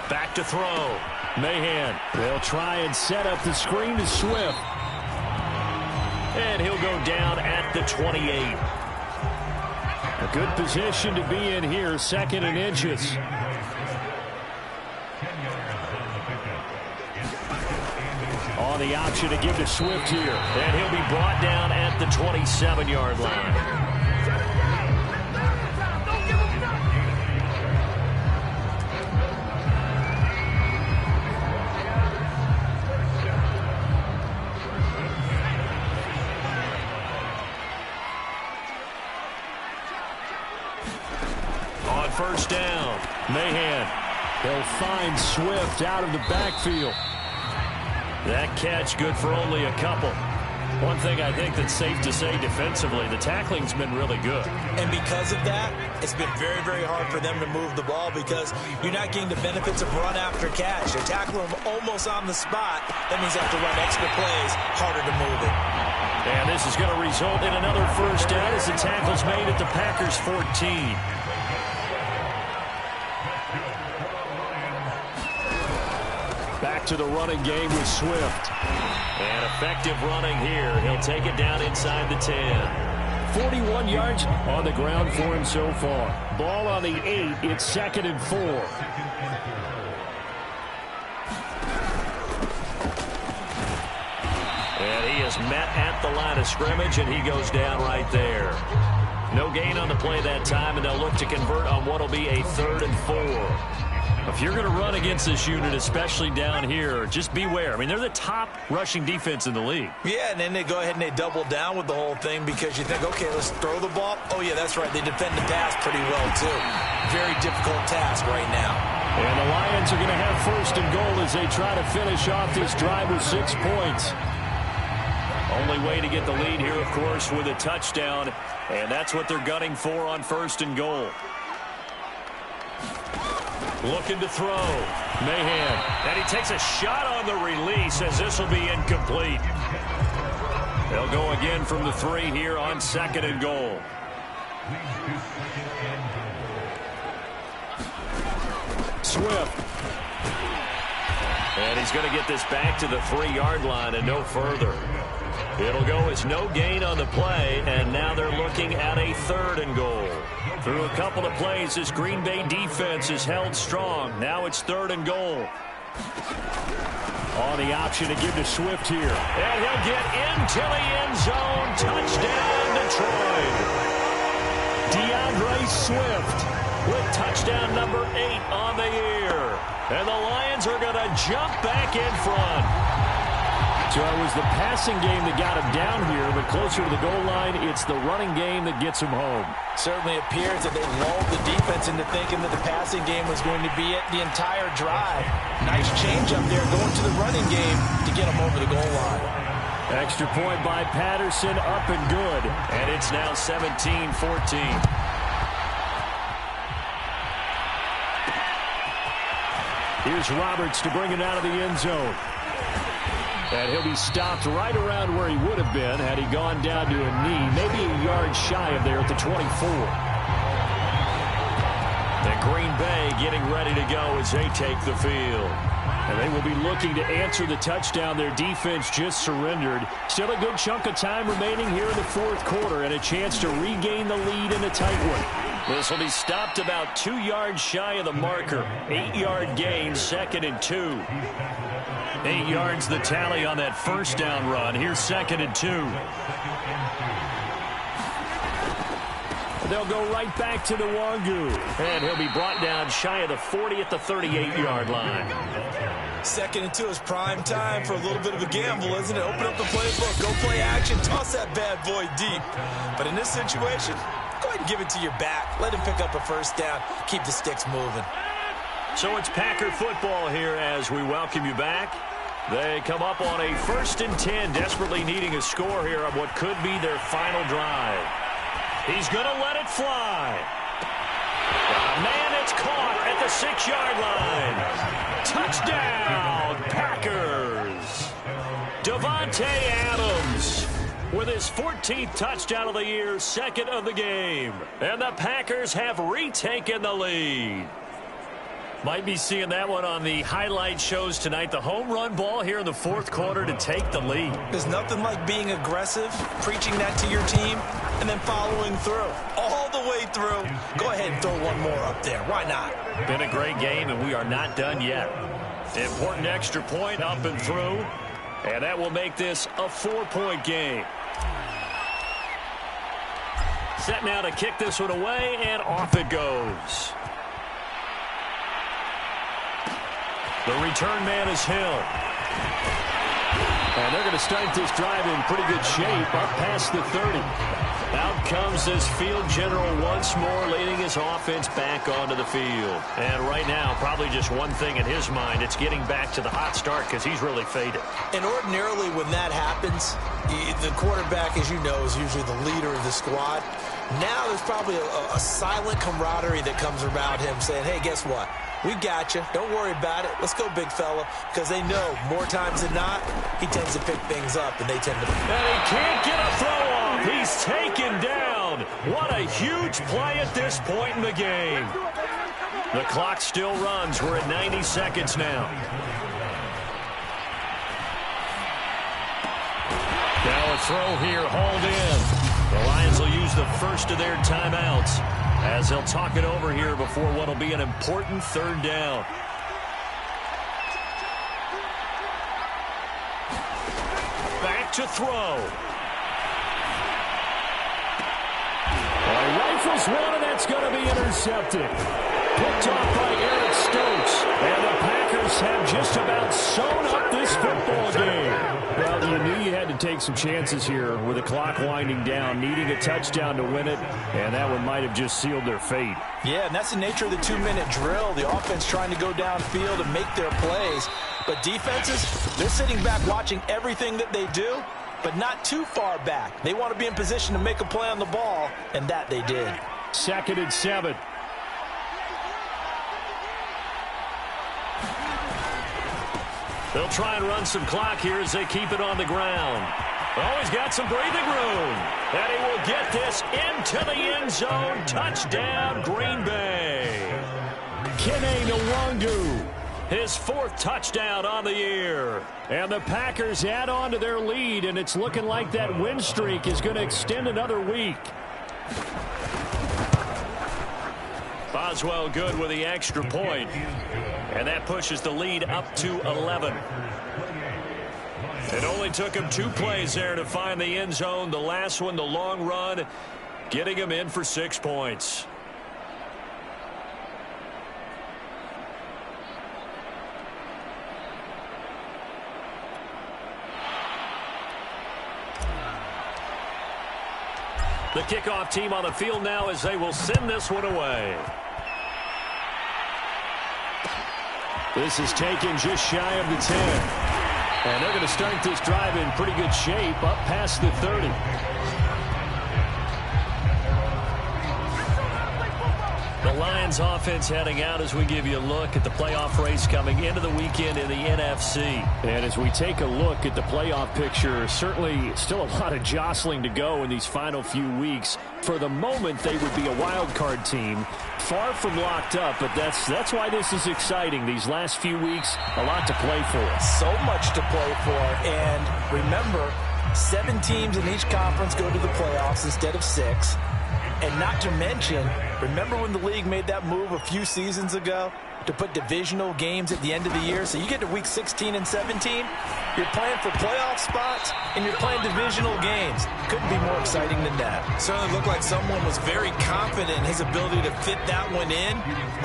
Back to throw. Mahan. They'll try and set up the screen to Swift. And he'll go down at the 28. A good position to be in here, 2nd and inches. On the option to give to Swift here. And he'll be brought down at the 27-yard line. On first down, Mahan. They'll find Swift out of the backfield. That catch good for only a couple. One thing I think that's safe to say defensively, the tackling's been really good. And because of that, it's been very, very hard for them to move the ball because you're not getting the benefits of run after catch. They're tackling them almost on the spot. That means they have to run extra plays, harder to move it. And this is going to result in another first down as the tackle's made at the Packers 14. Back to the running game with Swift. And effective running here. He'll take it down inside the 10. 41 yards on the ground for him so far. Ball on the 8. It's 2nd and 4. And he is met at the line of scrimmage, and he goes down right there. No gain on the play that time, and they'll look to convert on what will be a 3rd and 4. If you're going to run against this unit, especially down here, just beware. I mean, they're the top rushing defense in the league. Yeah, and then they go ahead and they double down with the whole thing because you think, okay, let's throw the ball. Oh, yeah, that's right. They defend the pass pretty well, too. Very difficult task right now. And the Lions are going to have 1st and goal as they try to finish off this drive with 6 points. Only way to get the lead here, of course, with a touchdown, and that's what they're gunning for on 1st and goal. Looking to throw. Mahan. And he takes a shot on the release as this will be incomplete. They'll go again from the 3 here on 2nd and goal. Swift. And he's going to get this back to the 3-yard line and no further. It'll go as no gain on the play, and now they're looking at a 3rd and goal. Through a couple of plays, this Green Bay defense is held strong. Now it's 3rd and goal. On the option to give to Swift here. And he'll get into the end zone. Touchdown, Detroit. DeAndre Swift with touchdown number 8 on the year. And the Lions are going to jump back in front. So it was the passing game that got him down here, but closer to the goal line, it's the running game that gets him home. Certainly appears that they lulled the defense into thinking that the passing game was going to be it the entire drive. Nice change up there going to the running game to get him over the goal line. Extra point by Patterson, up and good. And it's now 17-14. Here's Roberts to bring it out of the end zone. And he'll be stopped right around where he would have been had he gone down to a knee, maybe a yard shy of there at the 24. And Green Bay getting ready to go as they take the field. And they will be looking to answer the touchdown their defense just surrendered. Still a good chunk of time remaining here in the 4th quarter and a chance to regain the lead in a tight one. This will be stopped about 2 yards shy of the marker. 8-yard gain, 2nd and 2. 8 yards the tally on that first down run. Here's 2nd and 2. They'll go right back to Nwangu. And he'll be brought down shy of the 40 at the 38-yard line. 2nd and 2 is prime time for a little bit of a gamble, isn't it? Open up the playbook, go play action, toss that bad boy deep. But in this situation, go ahead and give it to your back. Let him pick up a first down. Keep the sticks moving. So it's Packer football here as we welcome you back. They come up on a 1st and 10, desperately needing a score here on what could be their final drive. He's going to let it fly. Man, it's caught at the 6-yard line. Touchdown, Packers. Davante Adams with his 14th touchdown of the year, 2nd of the game. And the Packers have retaken the lead. Might be seeing that one on the highlight shows tonight. The home run ball here in the 4th quarter to take the lead. There's nothing like being aggressive, preaching that to your team, and then following through. All the way through. Go ahead and throw one more up there. Why not? Been a great game, and we are not done yet. Important extra point up and through. And that will make this a 4-point game. Set now to kick this one away, and off it goes. The return man is Hill. And they're going to start this drive in pretty good shape, up past the 30. Out comes this field general once more, leading his offense back onto the field. And right now, probably just one thing in his mind. It's getting back to the hot start because he's really faded. And ordinarily when that happens, the quarterback, as you know, is usually the leader of the squad. Now there's probably a silent camaraderie that comes around him saying, hey, guess what? We got you. Don't worry about it. Let's go, big fella. Because they know more times than not, he tends to pick things up, and they tend to... And he can't get a throw off. He's taken down. What a huge play at this point in the game. The clock still runs. We're at 90 seconds now. Now a throw here, hauled in. The Lions will use the first of their timeouts as they'll talk it over here before what will be an important third down. Back to throw. Rifles one, and that's going to be intercepted. Picked off by Eric Stokes. And the Packers have just about sewn up this football game. Well, you knew you had to take some chances here with the clock winding down, needing a touchdown to win it, and that one might have just sealed their fate. Yeah, and that's the nature of the 2-minute drill. The offense trying to go downfield and make their plays. But defenses, they're sitting back watching everything that they do, but not too far back. They want to be in position to make a play on the ball, and that they did. 2nd and 7. They'll try and run some clock here as they keep it on the ground. Oh, he's got some breathing room. And he will get this into the end zone. Touchdown, Green Bay. Kene Nwangu. His 4th touchdown on the year. And the Packers add on to their lead, and it's looking like that win streak is going to extend another week. Boswell good with the extra point. And that pushes the lead up to 11. It only took him 2 plays there to find the end zone. The last one, the long run, getting him in for 6 points. The kickoff team on the field now as they will send this one away. This is taken just shy of the 10. And they're going to start this drive in pretty good shape, up past the 30. The Lions offense heading out as we give you a look at the playoff race coming into the weekend in the NFC. And as we take a look at the playoff picture, certainly still a lot of jostling to go in these final few weeks. For the moment, they would be a wild card team, far from locked up, but that's why this is exciting. These last few weeks, a lot to play for. So much to play for, and remember, 7 teams in each conference go to the playoffs instead of 6. And not to mention, remember when the league made that move a few seasons ago to put divisional games at the end of the year? So you get to week 16 and 17, you're playing for playoff spots, and you're playing divisional games. Couldn't be more exciting than that. Certainly looked like someone was very confident in his ability to fit that one in.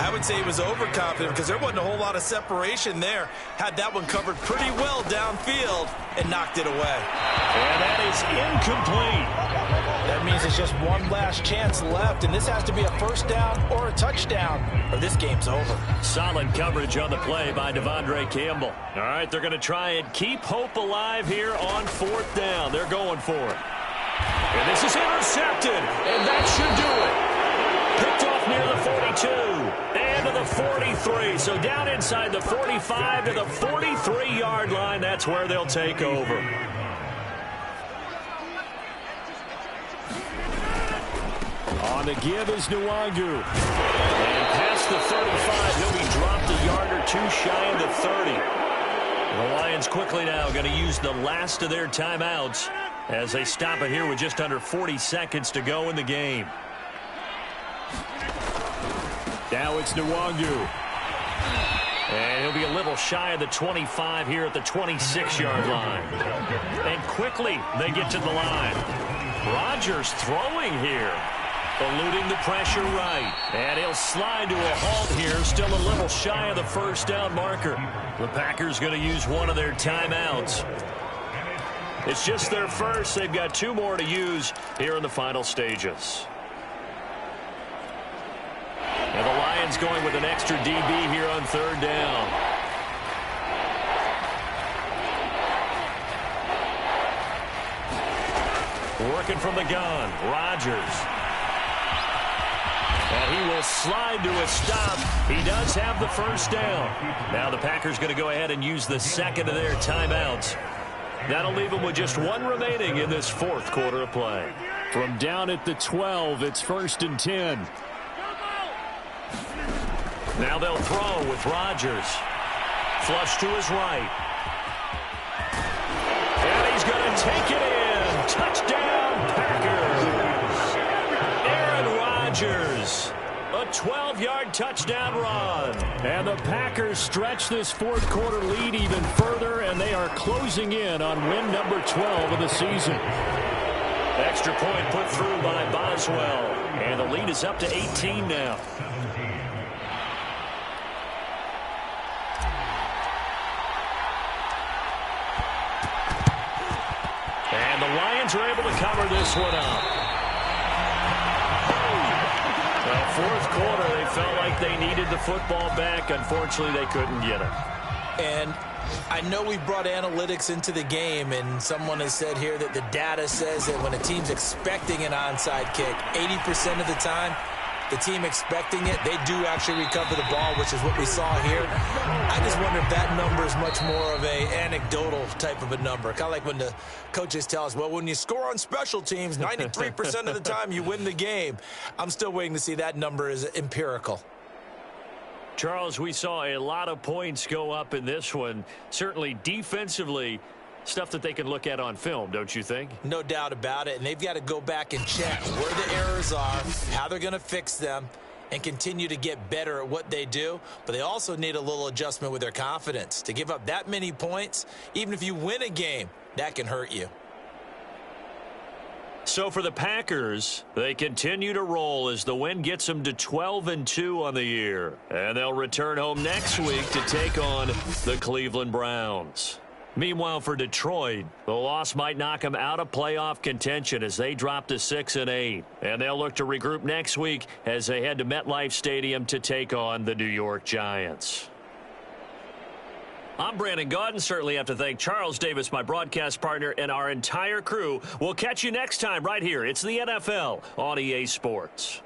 I would say he was overconfident because there wasn't a whole lot of separation there. Had that one covered pretty well downfield and knocked it away. And that is incomplete. That means it's just one last chance left, and this has to be a first down or a touchdown, or this game's over. Solid coverage on the play by Devondre Campbell. All right, they're going to try and keep hope alive here on 4th down. They're going for it. And this is intercepted, and that should do it. Picked off near the 42 and to the 43. So down inside the 45 to the 43-yard line. That's where they'll take over. On the give is Nwangu. And past the 35, he'll be dropped a yard or 2 shy of the 30. The Lions quickly now going to use the last of their timeouts as they stop it here with just under 40 seconds to go in the game. Now it's Nwangu. And he'll be a little shy of the 25 here at the 26-yard line. And quickly they get to the line. Rodgers throwing here. Eluding the pressure right. And he'll slide to a halt here. Still a little shy of the first down marker. The Packers going to use one of their timeouts. It's just their first. They've got 2 more to use here in the final stages. And the Lions going with an extra DB here on 3rd down. Working from the gun, Rodgers. And he will slide to a stop. He does have the first down. Now the Packers going to go ahead and use the second of their timeouts. That'll leave them with just 1 remaining in this 4th quarter of play. From down at the 12, it's 1st and 10. Now they'll throw with Rodgers. Flush to his right. And he's going to take it in. Touchdown, Packers. Aaron Rodgers. A 12-yard touchdown run. And the Packers stretch this 4th quarter lead even further, and they are closing in on win number 12 of the season. Extra point put through by Boswell. And the lead is up to 18 now. And the Lions are able to cover this one up. Well, 4th quarter, they felt like they needed the football back. Unfortunately, they couldn't get it. And I know we brought analytics into the game, and someone has said here that the data says that when a team's expecting an onside kick, 80% of the time, the team expecting it, they do actually recover the ball, which is what we saw here. I just wonder if that number is much more of a anecdotal type of a number. Kind of like when the coaches tell us, well, when you score on special teams, 93% of the time you win the game. I'm still waiting to see that number is empirical. Charles, we saw a lot of points go up in this one. Certainly defensively, stuff that they can look at on film, don't you think? No doubt about it, and they've got to go back and check where the errors are, how they're going to fix them, and continue to get better at what they do. But they also need a little adjustment with their confidence. To give up that many points, even if you win a game, that can hurt you. So for the Packers, they continue to roll as the win gets them to 12-2 on the year. And they'll return home next week to take on the Cleveland Browns. Meanwhile, for Detroit, the loss might knock them out of playoff contention as they drop to 6-8. And they'll look to regroup next week as they head to MetLife Stadium to take on the New York Giants. I'm Brandon Gaudin. Certainly have to thank Charles Davis, my broadcast partner, and our entire crew. We'll catch you next time right here. It's the NFL on EA Sports.